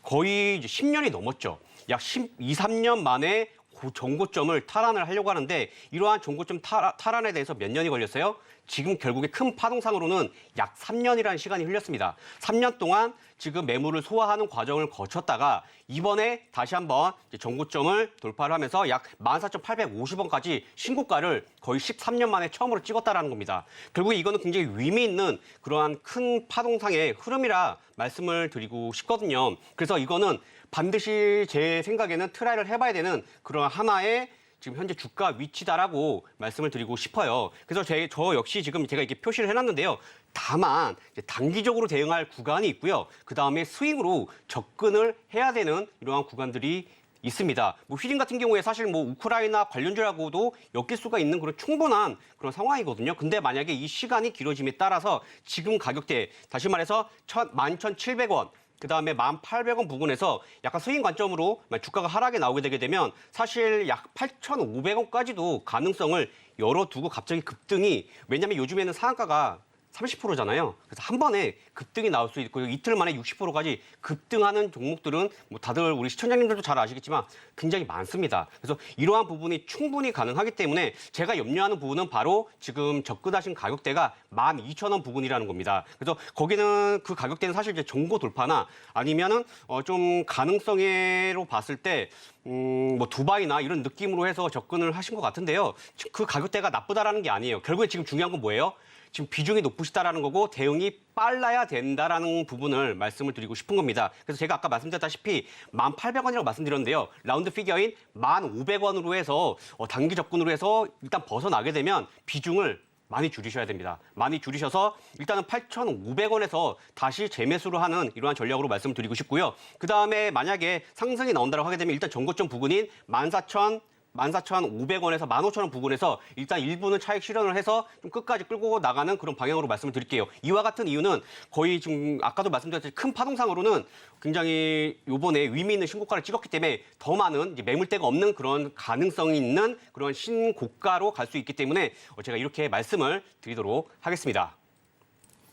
거의 이제 10년이 넘었죠. 약 12, 3년 만에 정고점을 탈환을 하려고 하는데 이러한 정고점 탈환에 대해서 몇 년이 걸렸어요? 지금 결국에 큰 파동상으로는 약 3년이라는 시간이 흘렸습니다. 3년 동안 지금 매물을 소화하는 과정을 거쳤다가 이번에 다시 한번 정고점을 돌파를 하면서 약 14,850원까지 신고가를 거의 13년 만에 처음으로 찍었다라는 겁니다. 결국에 이거는 굉장히 의미 있는 그러한 큰 파동상의 흐름이라 말씀을 드리고 싶거든요. 그래서 이거는 반드시 제 생각에는 트라이를 해봐야 되는 그런 하나의 지금 현재 주가 위치다라고 말씀을 드리고 싶어요. 그래서 저 역시 지금 제가 이렇게 표시를 해놨는데요. 다만 이제 단기적으로 대응할 구간이 있고요. 그 다음에 스윙으로 접근을 해야 되는 이러한 구간들이 있습니다. 뭐 휘림 같은 경우에 사실 뭐 우크라이나 관련주라고도 엮일 수가 있는 그런 충분한 그런 상황이거든요. 근데 만약에 이 시간이 길어짐에 따라서 지금 가격대 다시 말해서 11,700원 그다음에 1,800원 부근에서 약간 스윙 관점으로 주가가 하락에 나오게 되게 되면 사실 약 8,500원까지도 가능성을 열어두고 갑자기 급등이 왜냐하면 요즘에는 상한가가 30%잖아요. 그래서 한 번에 급등이 나올 수 있고 이틀 만에 60%까지 급등하는 종목들은 뭐 다들 우리 시청자님들도 잘 아시겠지만 굉장히 많습니다. 그래서 이러한 부분이 충분히 가능하기 때문에 제가 염려하는 부분은 바로 지금 접근하신 가격대가 12,000원 부근이라는 겁니다. 그래서 거기는 그 가격대는 사실 이제 정고 돌파나 아니면은 좀 가능성으로 봤을 때 뭐 두바이나 이런 느낌으로 해서 접근을 하신 것 같은데요. 그 가격대가 나쁘다라는 게 아니에요. 결국에 지금 중요한 건 뭐예요? 지금 비중이 높으시다라는 거고 대응이 빨라야 된다라는 부분을 말씀을 드리고 싶은 겁니다. 그래서 제가 아까 말씀드렸다시피 1,800원이라고 말씀드렸는데요. 라운드 피겨인 1,500원으로 해서 단기 접근으로 해서 일단 벗어나게 되면 비중을 많이 줄이셔야 됩니다. 많이 줄이셔서 일단은 8,500원에서 다시 재매수를 하는 이러한 전략으로 말씀드리고 싶고요. 그다음에 만약에 상승이 나온다고 하게 되면 일단 정고점 부근인 14,500원에서 15,000원 부근에서 일단 일부는 차익 실현을 해서 좀 끝까지 끌고 나가는 그런 방향으로 말씀을 드릴게요. 이와 같은 이유는 거의 지금 아까도 말씀드렸듯이 큰 파동상으로는 굉장히 요번에 의미 있는 신고가를 찍었기 때문에 더 많은 이제 매물대가 없는 그런 가능성이 있는 그런 신고가로 갈 수 있기 때문에 제가 이렇게 말씀을 드리도록 하겠습니다.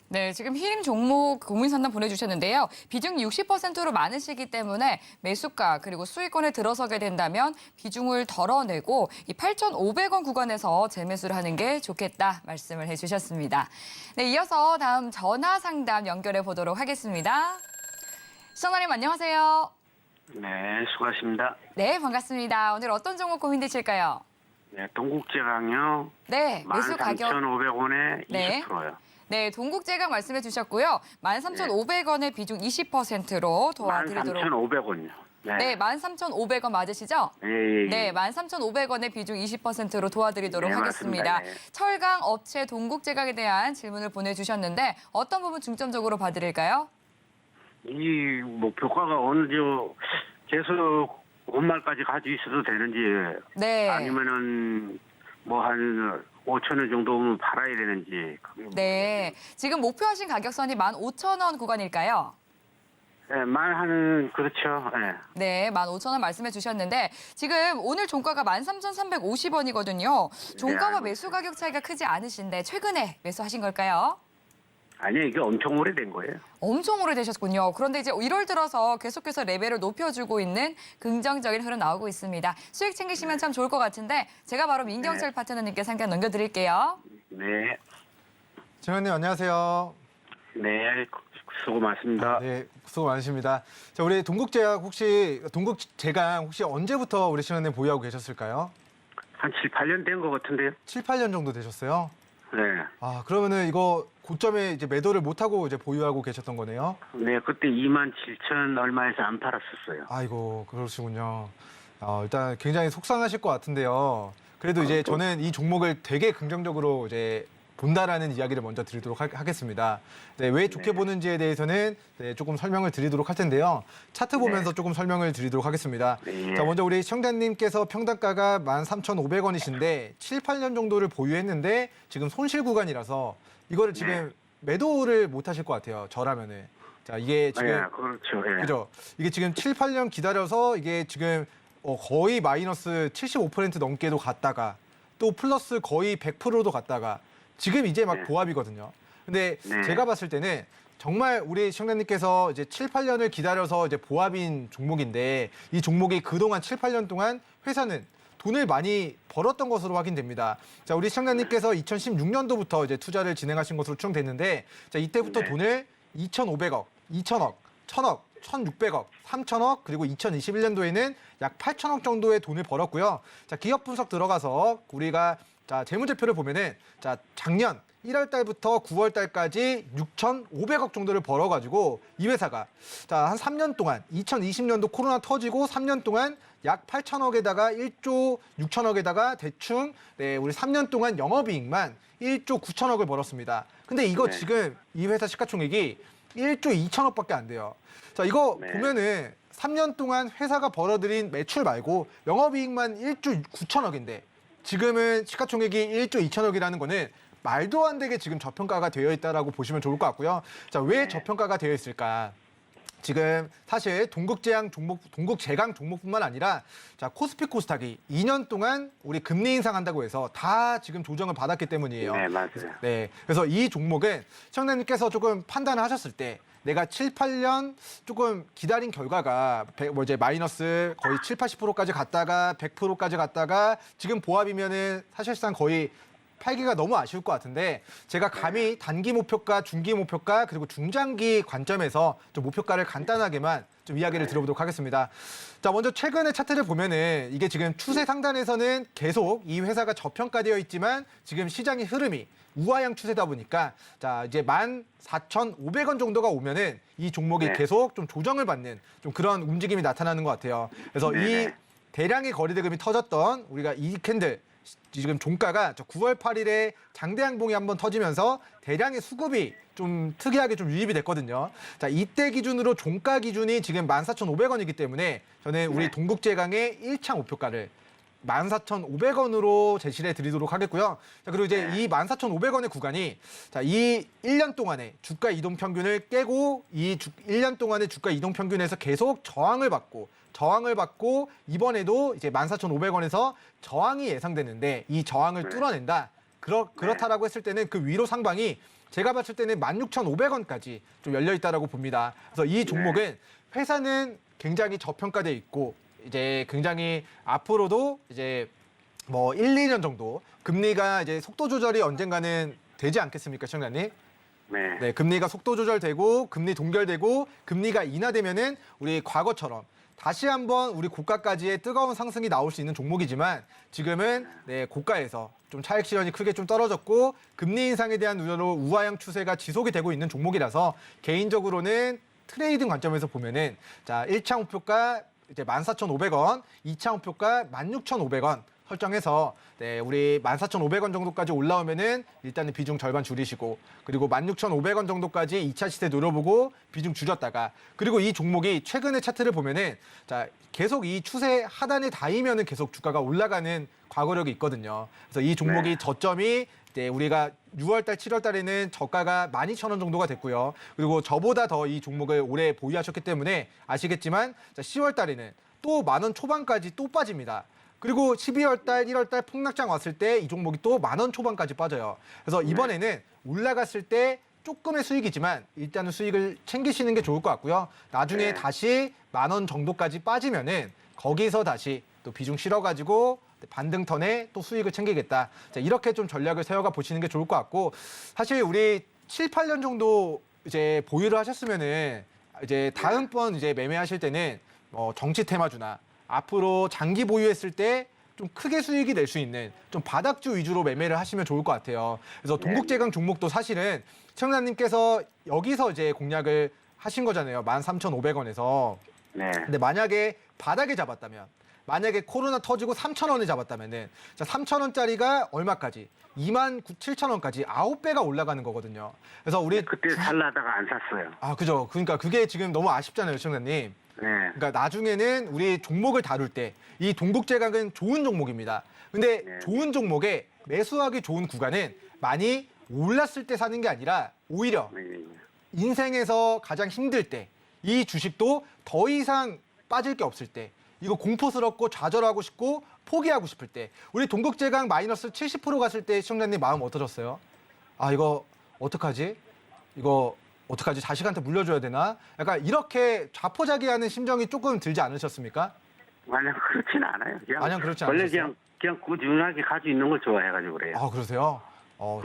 네, 지금 휘림 종목 고민 상담 보내주셨는데요. 비중이 60%로 많으시기 때문에 매수가 그리고 수익권에 들어서게 된다면 비중을 덜어내고 이 8,500원 구간에서 재매수를 하는 게 좋겠다 말씀을 해주셨습니다. 네, 이어서 다음 전화 상담 연결해 보도록 하겠습니다. 시청자님 안녕하세요. 네, 수고하십니다. 네, 반갑습니다. 오늘 어떤 종목 고민되실까요? 네, 동국제강요. 네, 매수 가격. 13,500원에 네. 20%요. 네, 동국제강 말씀해 주셨고요. 13,500원의 비중 20%로 도와드리도록. 13,500원요. 네, 13,500원 맞으시죠? 예, 예. 네, 13,500원의 비중 20%로 도와드리도록 네, 하겠습니다. 맞습니다. 네. 철강 업체 동국제강에 대한 질문을 보내주셨는데 어떤 부분 중점적으로 봐드릴까요? 이 뭐 교과가 어느 계속 온말까지 가지고 있어도 되는지 네. 아니면은 뭐 한 5,000원 정도면 팔아야 되는지 그게 네, 지금 목표하신 가격선이 15,000원 구간일까요? 네, 말하는 그렇죠. 네. 네, 15,000원 말씀해 주셨는데 지금 오늘 종가가 13,350원이거든요. 종가와 알고 매수 가격 차이가 크지 않으신데 최근에 매수하신 걸까요? 아니요, 이게 엄청 오래된 거예요. 엄청 오래되셨군요. 그런데 이제 1월 들어서 계속해서 레벨을 높여주고 있는 긍정적인 흐름 나오고 있습니다. 수익 챙기시면 참 좋을 것 같은데 제가 바로 민경철 파트너님께 상담 넘겨드릴게요. 네. 정현님 안녕하세요. 네, 수고 많습니다. 네, 수고 많으십니다. 자, 우리 동국제강 혹시 언제부터 우리 신현님 보유하고 계셨을까요? 한 7, 8년 된 것 같은데요. 7, 8년 정도 되셨어요? 네. 아, 그러면은 이거 고점에 이제 매도를 못하고 이제 보유하고 계셨던 거네요? 네, 그때 27,000 얼마에서 안 팔았었어요. 아이고, 그러시군요. 일단 굉장히 속상하실 것 같은데요. 그래도 이제 저는 이 종목을 되게 긍정적으로 이제 본다라는 이야기를 먼저 드리도록 하겠습니다. 네, 왜 좋게 보는지에 대해서는 네, 조금 설명을 드리도록 할 텐데요. 차트 보면서 조금 설명을 드리도록 하겠습니다. 네. 자, 먼저 우리 시청자님께서 평단가가 13,500원이신데 7, 8년 정도를 보유했는데 지금 손실 구간이라서 이거를 지금 매도를 못 하실 것 같아요. 저라면은. 자, 이게 지금 예, 그렇죠. 예. 그죠? 이게 지금 7, 8년 기다려서 이게 지금 거의 마이너스 75% 넘게도 갔다가 또 플러스 거의 100%도 갔다가 지금 이제 막 네. 보합이거든요. 근데 네. 제가 봤을 때는 정말 우리 시청자님께서 이제 7, 8년을 기다려서 이제 보합인 종목인데 이 종목이 그동안 7, 8년 동안 회사는 돈을 많이 벌었던 것으로 확인됩니다. 자, 우리 시청자님께서 2016년도부터 이제 투자를 진행하신 것으로 추정됐는데 자, 이때부터 네. 돈을 2,500억, 2,000억, 1,000억, 1,600억, 3,000억, 그리고 2021년도에는 약 8,000억 정도의 돈을 벌었고요. 자, 기업 분석 들어가서 우리가 자, 재무제표를 보면은 자, 작년 1월 달부터 9월 달까지 6,500억 정도를 벌어가지고 이 회사가 자, 한 3년 동안 2020년도 코로나 터지고 3년 동안 약 8천억에다가 1조 6천억에다가 대충 네, 우리 3년 동안 영업이익만 1조 9천억을 벌었습니다. 근데 이거 네. 지금 이 회사 시가총액이 1조 2천억밖에 안 돼요. 자, 이거 네. 보면은 3년 동안 회사가 벌어들인 매출 말고 영업이익만 1조 9천억인데 지금은 시가총액이 1조 2천억이라는 거는 말도 안 되게 지금 저평가가 되어 있다라고 보시면 좋을 것 같고요. 자, 왜 저평가가 되어 있을까? 지금 사실 동국제강 종목뿐만 아니라 자, 코스피 코스닥이 2년 동안 우리 금리 인상한다고 해서 다 지금 조정을 받았기 때문이에요. 네, 맞아요. 네. 그래서 이 종목은 시청자님께서 조금 판단을 하셨을 때 내가 7, 8년 조금 기다린 결과가 이제 마이너스 거의 7, 80%까지 갔다가 100%까지 갔다가 지금 보합이면은 사실상 거의 팔기가 너무 아쉬울 것 같은데 제가 감히 단기 목표가, 중기 목표가 그리고 중장기 관점에서 좀 목표가를 간단하게만 좀 이야기를 들어보도록 하겠습니다. 자, 먼저 최근의 차트를 보면은 이게 지금 추세 상단에서는 계속 이 회사가 저평가되어 있지만 지금 시장의 흐름이 우하향 추세다 보니까 자, 이제 14,500원 정도가 오면은 이 종목이 네. 계속 좀 조정을 받는 좀 그런 움직임이 나타나는 것 같아요. 그래서 이 네네. 대량의 거래대금이 터졌던 우리가 이 캔들 지금 종가가 9월 8일에 장대양봉이 한번 터지면서 대량의 수급이 좀 특이하게 좀 유입이 됐거든요. 자, 이때 기준으로 종가 기준이 지금 14,500원이기 때문에 저는 우리 네. 동국제강의 1차 목표가를 14,500원으로 제시를 해드리도록 하겠고요. 자, 그리고 이제 이 14,500원의 구간이 자, 이 1년 동안의 주가 이동 평균을 깨고 이 1년 동안의 주가 이동 평균에서 계속 저항을 받고 이번에도 이제 14,500원에서 저항이 예상되는데 이 저항을 뚫어낸다. 그렇다라고 했을 때는 그 위로 상방이 제가 봤을 때는 16,500원까지 좀 열려 있다라고 봅니다. 그래서 이 종목은 회사는 굉장히 저평가돼 있고 이제 굉장히 앞으로도 이제 뭐 1, 2년 정도 금리가 이제 속도 조절이 언젠가는 되지 않겠습니까, 시청자님? 네. 네, 금리가 속도 조절되고 금리 동결되고 금리가 인하되면은 우리 과거처럼 다시 한번 우리 고가까지의 뜨거운 상승이 나올 수 있는 종목이지만 지금은 네, 고가에서 좀 차익 실현이 크게 좀 떨어졌고 금리 인상에 대한 우려로 우하향 추세가 지속이 되고 있는 종목이라서 개인적으로는 트레이딩 관점에서 보면은 자, 1차 목표가 이제 14,500원, 2차 목표가 16,500원 설정해서 네, 우리 14,500원 정도까지 올라오면은 일단은 비중 절반 줄이시고 그리고 16,500원 정도까지 2차 시세 노려보고 비중 줄였다가 그리고 이 종목이 최근의 차트를 보면은 자, 계속 이 추세 하단에 닿으면은 계속 주가가 올라가는 과거력이 있거든요. 그래서 이 종목이 네. 저점이 네, 우리가 6월달, 12월달에는 저가가 12,000원 정도가 됐고요. 그리고 저보다 더 이 종목을 오래 보유하셨기 때문에 아시겠지만 10월달에는 또 10,000원 초반까지 또 빠집니다. 그리고 12월달, 1월달 폭락장 왔을 때 이 종목이 또 10,000원 초반까지 빠져요. 그래서 이번에는 올라갔을 때 조금의 수익이지만 일단은 수익을 챙기시는 게 좋을 것 같고요. 나중에 네. 다시 10,000원 정도까지 빠지면은 거기서 다시 또 비중 실어가지고 반등턴에 또 수익을 챙기겠다. 자, 이렇게 좀 전략을 세워가 보시는 게 좋을 것 같고 사실 우리 7, 8년 정도 이제 보유를 하셨으면은 이제 다음번 이제 매매하실 때는 정치 테마주나 앞으로 장기 보유했을 때 좀 크게 수익이 낼 수 있는 좀 바닥주 위주로 매매를 하시면 좋을 것 같아요. 그래서 동국제강 종목도 사실은 시청자님께서 여기서 이제 공략을 하신 거잖아요. 13,500원에서. 네. 근데 만약에 바닥에 잡았다면, 만약에 코로나 터지고 3,000원에 잡았다면은, 자, 3,000원짜리가 얼마까지? 27,000원까지 9배가 올라가는 거거든요. 그래서 우리 그때 살라다가 안 샀어요. 아, 그죠. 그러니까 그게 지금 너무 아쉽잖아요, 시청자님. 네. 그러니까 나중에는 우리 종목을 다룰 때 이 동국제강은 좋은 종목입니다. 근데 네. 좋은 종목에 매수하기 좋은 구간은 많이 올랐을 때 사는 게 아니라 오히려 네. 인생에서 가장 힘들 때 이 주식도 더 이상 빠질 게 없을 때 이거 공포스럽고 좌절하고 싶고 포기하고 싶을 때 우리 동국제강 마이너스 70% 갔을 때 시청자님 마음 어떠셨어요? 아, 이거 어떡하지? 이거 어떡하지? 자식한테 물려줘야 되나? 약간 이렇게 자포자기하는 심정이 조금 들지 않으셨습니까? 마냥 그렇진 않아요. 그냥 마냥 그렇지 원래 않으셨어요? 그냥 꾸준하게 가지고 있는 걸 좋아해가지고 그래요. 아, 그러세요?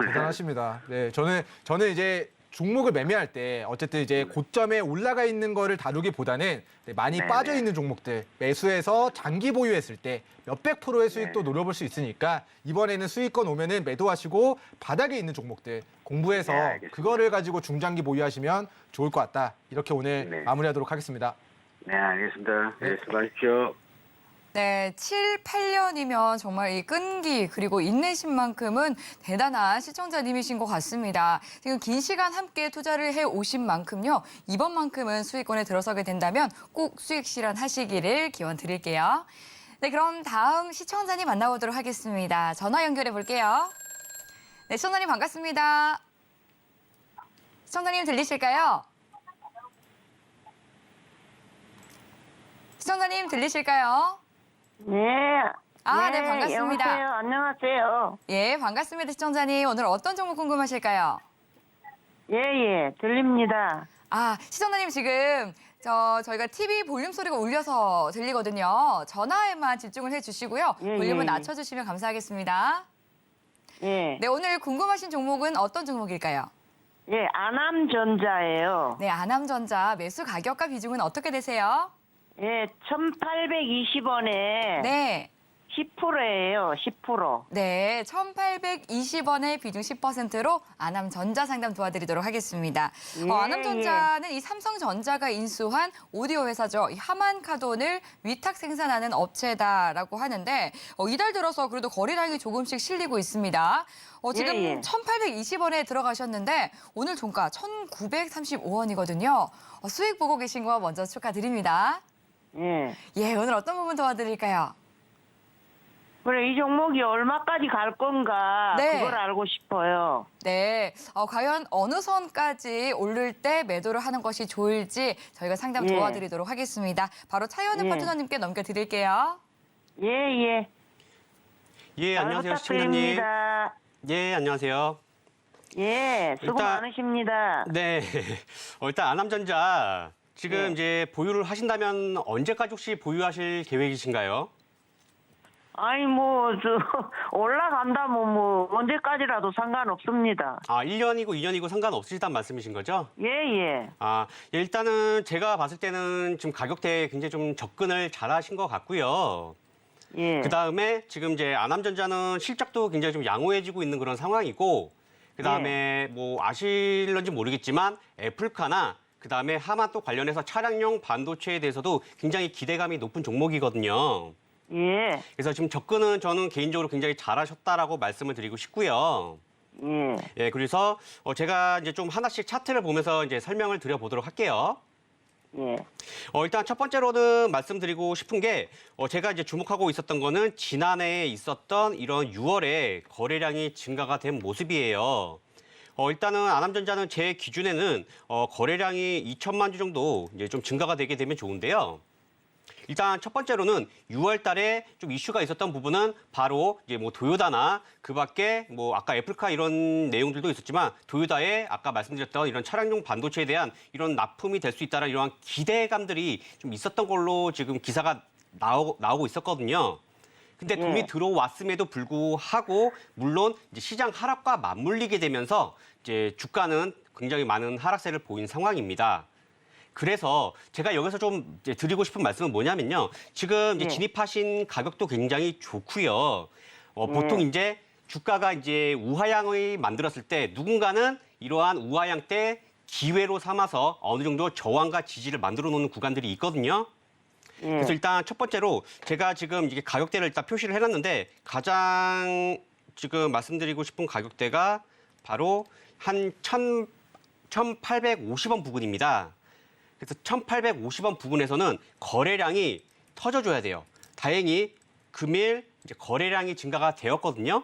대단하십니다. 네, 저는 이제 종목을 매매할 때 어쨌든 이제 고점에 올라가 있는 거를 다루기보다는 많이 네네. 빠져 있는 종목들 매수해서 장기 보유했을 때 몇백 프로의 수익도 네. 노려볼 수 있으니까 이번에는 수익권 오면은 매도하시고 바닥에 있는 종목들 공부해서 네, 알겠습니다. 그거를 가지고 중장기 보유하시면 좋을 것 같다. 이렇게 오늘 네. 마무리하도록 하겠습니다. 네, 알겠습니다. 네, 수고하십시오. 네, 7, 8년이면 정말 이 끈기 그리고 인내심만큼은 대단한 시청자님이신 것 같습니다. 지금 긴 시간 함께 투자를 해 오신 만큼요. 이번만큼은 수익권에 들어서게 된다면 꼭 수익 실현하시기를 기원 드릴게요. 네, 그럼 다음 시청자님 만나보도록 하겠습니다. 전화 연결해 볼게요. 네, 시청자님 반갑습니다. 시청자님 들리실까요? 시청자님 들리실까요? 네. 네, 반갑습니다. 여보세요. 안녕하세요. 예, 반갑습니다, 시청자님. 오늘 어떤 종목 궁금하실까요? 예, 들립니다. 시청자님 지금 저희가 TV 볼륨 소리가 울려서 들리거든요. 전화에만 집중을 해주시고요. 예, 볼륨을 예. 낮춰주시면 감사하겠습니다. 예. 네, 오늘 궁금하신 종목은 어떤 종목일까요? 예, 아남전자예요. 네, 아남전자 매수 가격과 비중은 어떻게 되세요? 예, 1,820원에 네. 10%예요. 10%. 네, 1,820원의 비중 10%로 아남전자 상담 도와드리도록 하겠습니다. 예, 아남전자는 이 삼성전자가 인수한 오디오 회사죠. 이 하만카돈을 위탁 생산하는 업체다라고 하는데 이달 들어서 그래도 거래량이 조금씩 실리고 있습니다. 지금 예, 예. 1,820원에 들어가셨는데 오늘 종가 1,935원이거든요. 수익 보고 계신 거 먼저 축하드립니다. 예. 예, 오늘 어떤 부분 도와드릴까요? 그래, 이 종목이 얼마까지 갈 건가 네. 그걸 알고 싶어요. 네, 과연 어느 선까지 오를 때 매도를 하는 것이 좋을지 저희가 상담 예. 도와드리도록 하겠습니다. 바로 차현우 예. 파트너님께 넘겨드릴게요. 예. 예, 잘 안녕하세요, 시청자님. 부탁드립니다. 예, 안녕하세요. 예, 수고 일단- 많으십니다. 네, 일단 아남전자 지금 예. 이제 보유를 하신다면 언제까지 혹시 보유하실 계획이신가요? 아니, 올라간다면 언제까지라도 상관없습니다. 1년이고 2년이고 상관없으시단 말씀이신 거죠? 예. 일단은 제가 봤을 때는 지금 가격대에 굉장히 좀 접근을 잘하신 것 같고요. 예. 그다음에 지금 이제 아남전자는 실적도 굉장히 좀 양호해지고 있는 그런 상황이고, 그다음에 뭐 아실런지 모르겠지만 애플카나 그다음에 하만 또 관련해서 차량용 반도체에 대해서도 굉장히 기대감이 높은 종목이거든요. 예. 그래서 지금 접근은 저는 개인적으로 굉장히 잘하셨다라고 말씀을 드리고 싶고요. 예. 예, 그래서 제가 이제 좀 하나씩 차트를 보면서 이제 설명을 드려보도록 할게요. 예. 일단 첫 번째로는 말씀드리고 싶은 게 제가 이제 주목하고 있었던 거는 지난해에 있었던 이런 6월에 거래량이 증가가 된 모습이에요. 일단은 아남전자는 제 기준에는 거래량이 2천만 주 정도 이제 좀 증가가 되게 되면 좋은데요. 일단 첫 번째로는 6월 달에 좀 이슈가 있었던 부분은 바로 이제 뭐 도요다나 그 밖에 뭐 아까 애플카 이런 내용들도 있었지만 도요다의 아까 말씀드렸던 이런 차량용 반도체에 대한 이런 납품이 될 수 있다는 이러한 기대감들이 좀 있었던 걸로 지금 기사가 나오고 있었거든요. 근데 돈이 들어왔음에도 불구하고 물론 이제 시장 하락과 맞물리게 되면서 이제 주가는 굉장히 많은 하락세를 보인 상황입니다. 그래서 제가 여기서 좀 이제 드리고 싶은 말씀은 뭐냐면요. 지금 이제 네. 진입하신 가격도 굉장히 좋고요. 보통 이제 주가가 이제 우하향을 만들었을 때 누군가는 이러한 우하향 때 기회로 삼아서 어느 정도 저항과 지지를 만들어 놓는 구간들이 있거든요. 예. 그래서 일단 첫 번째로 제가 지금 이게 가격대를 일단 표시를 해놨는데 가장 지금 말씀드리고 싶은 가격대가 바로 한 1,850원 부근입니다. 그래서 1,850원 부근에서는 거래량이 터져줘야 돼요. 다행히 금일 이제 거래량이 증가가 되었거든요.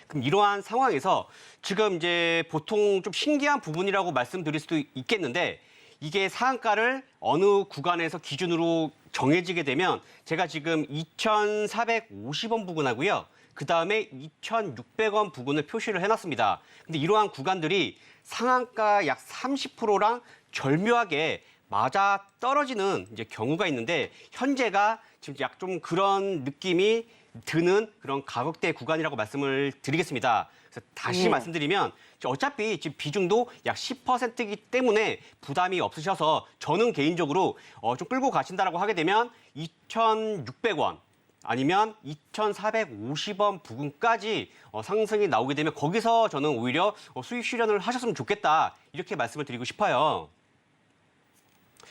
그럼 이러한 상황에서 지금 이제 보통 좀 신기한 부분이라고 말씀드릴 수도 있겠는데 이게 상한가를 어느 구간에서 기준으로 정해지게 되면 제가 지금 2,450원 부근하고요. 그다음에 2,600원 부근을 표시를 해놨습니다. 근데 이러한 구간들이 상한가 약 30%랑 절묘하게 맞아 떨어지는 이제 경우가 있는데 현재가 지금 약 좀 그런 느낌이 드는 그런 가격대 구간이라고 말씀을 드리겠습니다. 그래서 다시 말씀드리면 어차피 지금 비중도 약 10%이기 때문에 부담이 없으셔서 저는 개인적으로 좀 끌고 가신다라고 하게 되면 2,600원 아니면 2,450원 부근까지 상승이 나오게 되면 거기서 저는 오히려 수익 실현을 하셨으면 좋겠다 이렇게 말씀을 드리고 싶어요.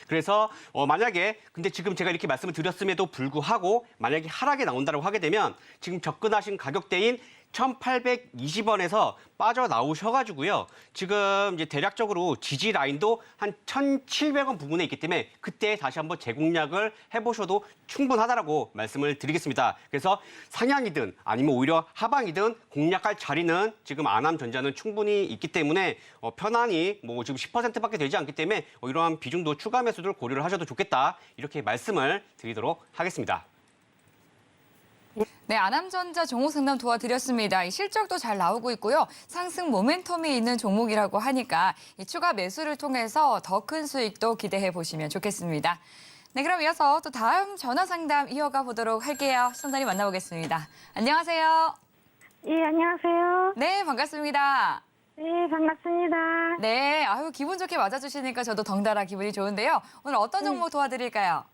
그래서 만약에 근데 지금 제가 이렇게 말씀을 드렸음에도 불구하고 만약에 하락이 나온다고 하게 되면 지금 접근하신 가격대인 1,820원에서 빠져나오셔가지고요. 지금 이제 대략적으로 지지 라인도 한 1,700원 부분에 있기 때문에 그때 다시 한번 재공략을 해보셔도 충분하다라고 말씀을 드리겠습니다. 그래서 상향이든 아니면 오히려 하방이든 공략할 자리는 지금 아남전자는 충분히 있기 때문에 편안히 뭐 지금 10%밖에 되지 않기 때문에 이러한 비중도 추가 매수들 고려를 하셔도 좋겠다 이렇게 말씀을 드리도록 하겠습니다. 네, 아남전자 종목 상담 도와드렸습니다. 이 실적도 잘 나오고 있고요. 상승 모멘텀이 있는 종목이라고 하니까 이 추가 매수를 통해서 더 큰 수익도 기대해 보시면 좋겠습니다. 네, 그럼 이어서 또 다음 전화 상담 이어가 보도록 할게요. 시청자님 만나보겠습니다. 안녕하세요. 예, 안녕하세요. 네, 반갑습니다. 네, 반갑습니다. 네, 아유 기분 좋게 맞아주시니까 저도 덩달아 기분이 좋은데요. 오늘 어떤 종목 도와드릴까요?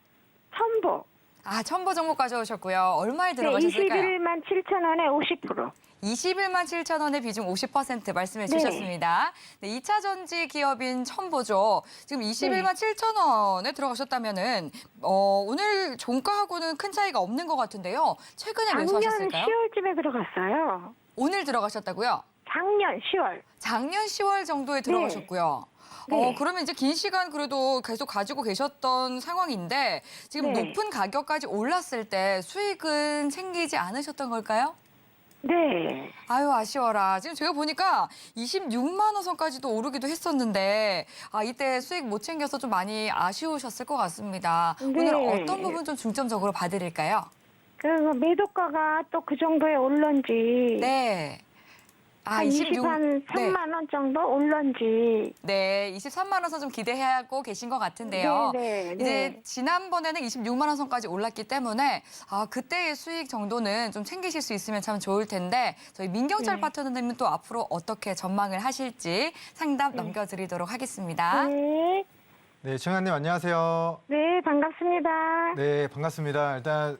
첨보. 아, 첨보 종목 가져오셨고요. 얼마에 네, 들어가셨을까요? 21만 7천 원에 50%. 21만 7천 원의 비중 50% 말씀해 네. 주셨습니다. 네, 2차 전지 기업인 첨보죠. 지금 21만 7천 원에 들어가셨다면은 오늘 종가하고는 큰 차이가 없는 것 같은데요. 최근에 작년 매수하셨을까요? 10월쯤에 들어갔어요. 오늘 들어가셨다고요? 작년 10월. 작년 10월 정도에 들어가셨고요. 네. 그러면 이제 긴 시간 그래도 계속 가지고 계셨던 상황인데 지금 네. 높은 가격까지 올랐을 때 수익은 챙기지 않으셨던 걸까요? 네. 아유 아쉬워라. 지금 제가 보니까 26만 원 선까지도 오르기도 했었는데 이때 수익 못 챙겨서 좀 많이 아쉬우셨을 것 같습니다. 네. 오늘 어떤 부분 좀 중점적으로 봐드릴까요? 그 매도가가 또 그 정도에 올런지. 네. 한 23만 원 정도 올런지. 네, 23만 원 선 좀 기대하고 계신 것 같은데요. 네. 이제 지난번에는 26만 원 선까지 올랐기 때문에 그때의 수익 정도는 좀 챙기실 수 있으면 참 좋을 텐데 저희 민경철 네. 파트너님은 또 앞으로 어떻게 전망을 하실지 상담 넘겨드리도록 하겠습니다. 네. 네, 청아님 안녕하세요. 네, 반갑습니다. 네, 반갑습니다. 일단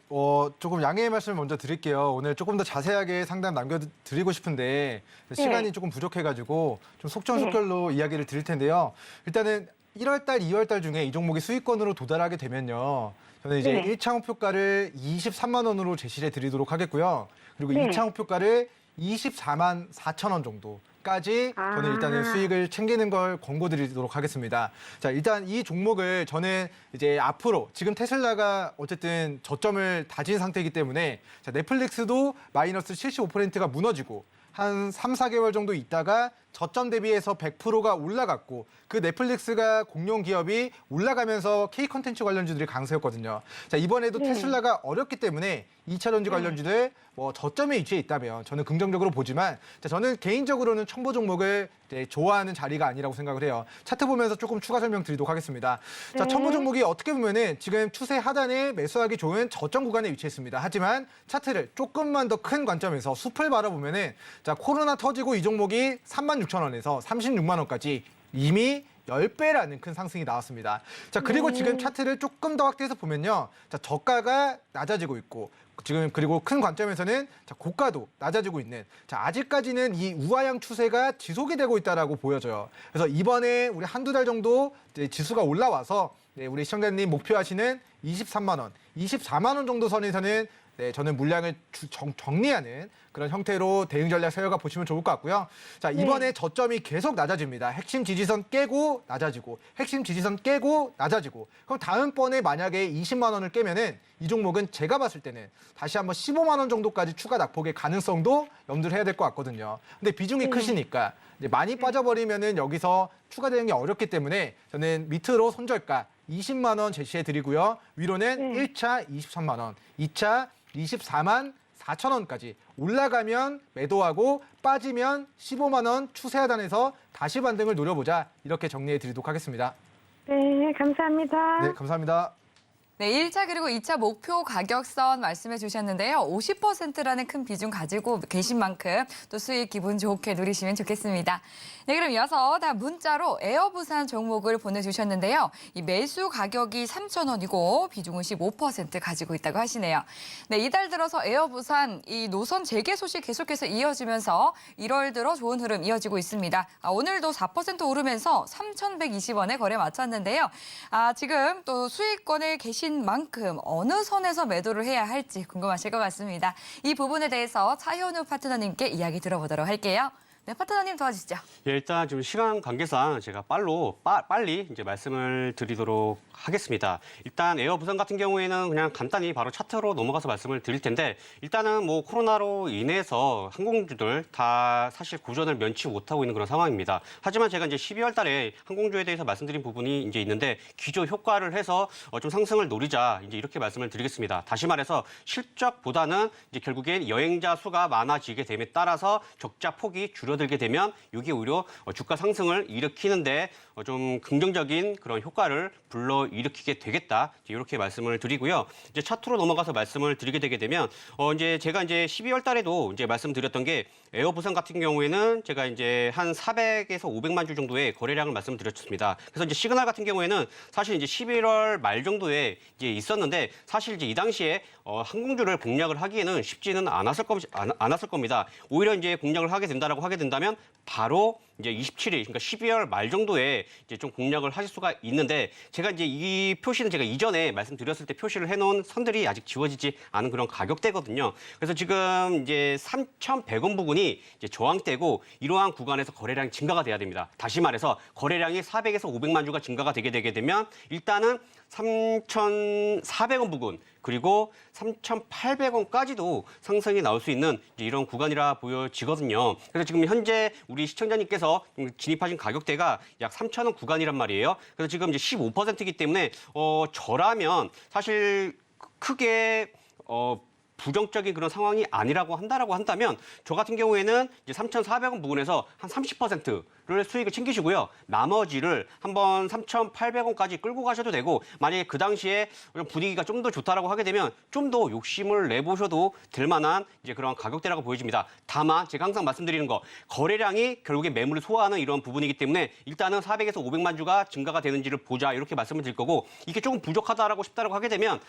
조금 양해의 말씀을 먼저 드릴게요. 오늘 조금 더 자세하게 상담 남겨드리고 싶은데 시간이 조금 부족해가지고 좀 속전속결로 이야기를 드릴 텐데요. 일단은 1월 달, 2월 달 중에 이 종목이 수익권으로 도달하게 되면요. 저는 이제 네. 1차 목표가를 23만 원으로 제시해 드리도록 하겠고요. 그리고 네. 2차 목표가를 24만 4천 원 정도까지 저는 일단은 수익을 챙기는 걸 권고드리도록 하겠습니다. 자, 일단 이 종목을 저는 이제 앞으로 지금 테슬라가 어쨌든 저점을 다진 상태이기 때문에 자, 넷플릭스도 마이너스 75%가 무너지고 한 3, 4개월 정도 있다가 저점 대비해서 100%가 올라갔고 그 넷플릭스가 공룡 기업이 올라가면서 K 컨텐츠 관련주들이 강세였거든요. 자, 이번에도 테슬라가 어렵기 때문에 2차 전지 관련주들 저점에 위치해 있다면 저는 긍정적으로 보지만 자, 저는 개인적으로는 첨보 종목을 좋아하는 자리가 아니라고 생각을 해요. 차트 보면서 조금 추가 설명 드리도록 하겠습니다. 자, 첨보 종목이 어떻게 보면은 지금 추세 하단에 매수하기 좋은 저점 구간에 위치했습니다. 하지만 차트를 조금만 더 큰 관점에서 숲을 바라보면은 자, 코로나 터지고 이 종목이 36,000원에서 36만 원까지 이미 10배라는 큰 상승이 나왔습니다. 자, 그리고 지금 차트를 조금 더 확대해서 보면요. 자, 저가가 낮아지고 있고 지금 그리고 큰 관점에서는 자, 고가도 낮아지고 있는 자, 아직까지는 이 우하향 추세가 지속이 되고 있다라고 보여져요. 그래서 이번에 우리 한두 달 정도 이제 지수가 올라와서 네, 우리 시청자님 목표하시는 23만 원, 24만 원 정도 선에서는 네, 저는 물량을 정리하는 그런 형태로 대응 전략 세워가 보시면 좋을 것 같고요. 자, 이번에 저점이 계속 낮아집니다. 핵심 지지선 깨고 낮아지고, 핵심 지지선 깨고 낮아지고. 그럼 다음번에 만약에 20만 원을 깨면은 이 종목은 제가 봤을 때는 다시 한번 15만 원 정도까지 추가 낙폭의 가능성도 염두를 해야 될 것 같거든요. 근데 비중이 크시니까 이제 많이 빠져버리면은 여기서 추가되는 게 어렵기 때문에 저는 밑으로 손절가 20만 원 제시해 드리고요. 위로는 1차 23만 원, 2차 24만 4천 원까지 올라가면 매도하고 빠지면 15만 원 추세 하단에서 다시 반등을 노려보자 이렇게 정리해 드리도록 하겠습니다. 네, 감사합니다. 네, 감사합니다. 네, 1차 그리고 2차 목표 가격선 말씀해 주셨는데요. 50%라는 큰 비중 가지고 계신 만큼 또 수익 기분 좋게 누리시면 좋겠습니다. 네, 그럼 이어서 다 문자로 에어부산 종목을 보내주셨는데요. 이 매수 가격이 3,000원이고 비중은 15% 가지고 있다고 하시네요. 네, 이달 들어서 에어부산 이 노선 재개 소식 계속해서 이어지면서 1월 들어 좋은 흐름 이어지고 있습니다. 오늘도 4% 오르면서 3,120원에 거래 마쳤는데요. 지금 또 수익권에 계신 만큼 어느 선에서 매도를 해야 할지 궁금하실 것 같습니다. 이 부분에 대해서 차현우 파트너님께 이야기 들어보도록 할게요. 네, 파트너님 도와주시죠. 예, 일단 지금 시간 관계상 제가 빨리 이제 말씀을 드리도록 하겠습니다. 일단 에어부산 같은 경우에는 그냥 간단히 바로 차트로 넘어가서 말씀을 드릴 텐데 일단은 뭐 코로나로 인해서 항공주들 다 사실 구전을 면치 못하고 있는 그런 상황입니다. 하지만 제가 이제 12월 달에 항공주에 대해서 말씀드린 부분이 이제 있는데 기조 효과를 해서 좀 상승을 노리자 이제 이렇게 말씀을 드리겠습니다. 다시 말해서 실적보다는 이제 결국엔 여행자 수가 많아지게 됨에 따라서 적자 폭이 줄어들게 되면 이게 오히려 주가 상승을 일으키는데 좀 긍정적인 그런 효과를 불러일으키게 되겠다. 이렇게 말씀을 드리고요. 이제 차트로 넘어가서 말씀을 드리게 되게 되면 이제 제가 이제 12월 달에도 이제 말씀드렸던 게 에어부산 같은 경우에는 제가 이제 한 400에서 500만 주 정도의 거래량을 말씀드렸습니다. 그래서 이제 시그널 같은 경우에는 사실 이제 11월 말 정도에 이제 있었는데 사실 이제 이 당시에 항공주를 공략을 하기에는 쉽지는 않았을 겁니다. 오히려 이제 공략을 하게 된다면 바로 이제 27일, 그러니까 12월 말 정도에 이제 좀 공략을 하실 수가 있는데 제가 이제 이 표시는 제가 이전에 말씀드렸을 때 표시를 해놓은 선들이 아직 지워지지 않은 그런 가격대거든요. 그래서 지금 이제 3,100원 부근이 이제 저항대고 이러한 구간에서 거래량이 증가가 돼야 됩니다. 다시 말해서 거래량이 400에서 500만 주가 증가가 되게 되면 일단은 3,400원 부근 그리고 3,800원까지도 상승이 나올 수 있는 이런 구간이라 보여지거든요. 그래서 지금 현재 우리 시청자님께서 진입하신 가격대가 약 3,000원 구간이란 말이에요. 그래서 지금 이제 15%이기 때문에 저라면 사실 크게 부정적인 그런 상황이 아니라고 한다면 저 같은 경우에는 이제 3,400원 부근에서 한 30%를 수익을 챙기시고요. 나머지를 한번 3,800원까지 끌고 가셔도 되고 만약에 그 당시에 분위기가 좀 더 좋다라고 하게 되면 좀 더 욕심을 내보셔도 될 만한 이제 그런 가격대라고 보여집니다. 다만 제가 항상 말씀드리는 거 거래량이 결국에 매물을 소화하는 이런 부분이기 때문에 일단은 400에서 500만 주가 증가가 되는지를 보자 이렇게 말씀을 드릴 거고 이게 조금 부족하다라고 싶다라고 하게 되면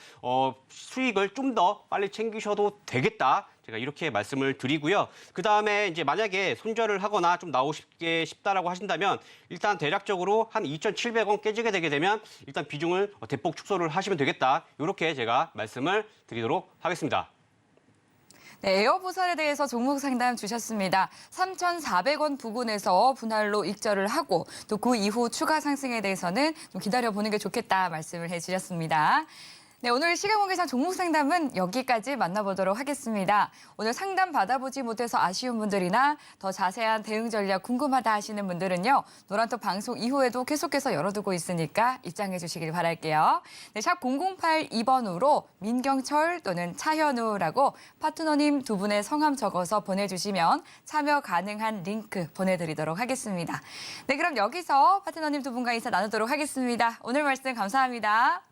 수익을 좀 더 빨리 챙기셔도 되겠다. 제가 이렇게 말씀을 드리고요. 그다음에 이제 만약에 손절을 하거나 좀 나오시게 싶다라고 하신다면 일단 대략적으로 한 2,700원 깨지게 되게 되면 일단 비중을 대폭 축소를 하시면 되겠다. 이렇게 제가 말씀을 드리도록 하겠습니다. 네, 에어부산에 대해서 종목 상담 주셨습니다. 3,400원 부근에서 분할로 익절을 하고 또 그 이후 추가 상승에 대해서는 좀 기다려보는 게 좋겠다 말씀을 해주셨습니다. 네, 오늘 시간 관계상 종목 상담은 여기까지 만나보도록 하겠습니다. 오늘 상담 받아보지 못해서 아쉬운 분들이나 더 자세한 대응 전략 궁금하다 하시는 분들은요. 노란톡 방송 이후에도 계속해서 열어두고 있으니까 입장해 주시길 바랄게요. 네, 샵 0082번으로 민경철 또는 차현우라고 파트너님 두 분의 성함 적어서 보내주시면 참여 가능한 링크 보내드리도록 하겠습니다. 네, 그럼 여기서 파트너님 두 분과 인사 나누도록 하겠습니다. 오늘 말씀 감사합니다.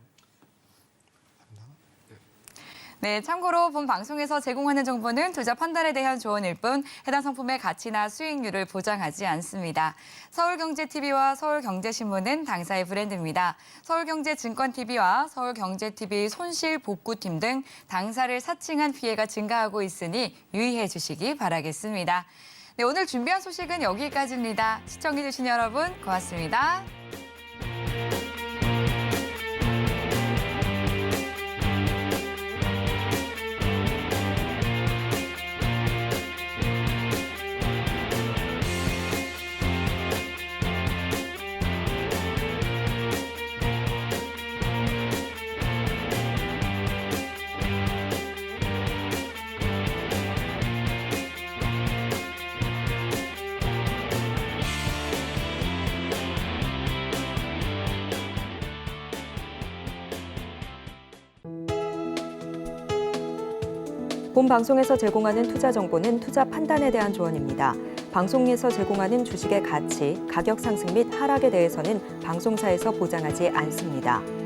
네, 참고로 본 방송에서 제공하는 정보는 투자 판단에 대한 조언일 뿐 해당 상품의 가치나 수익률을 보장하지 않습니다. 서울경제TV와 서울경제신문은 당사의 브랜드입니다. 서울경제증권TV와 서울경제TV 손실복구팀 등 당사를 사칭한 피해가 증가하고 있으니 유의해 주시기 바라겠습니다. 네, 오늘 준비한 소식은 여기까지입니다. 시청해주신 여러분 고맙습니다. 본 방송에서 제공하는 투자 정보는 투자 판단에 대한 조언입니다. 방송에서 제공하는 주식의 가치, 가격 상승 및 하락에 대해서는 방송사에서 보장하지 않습니다.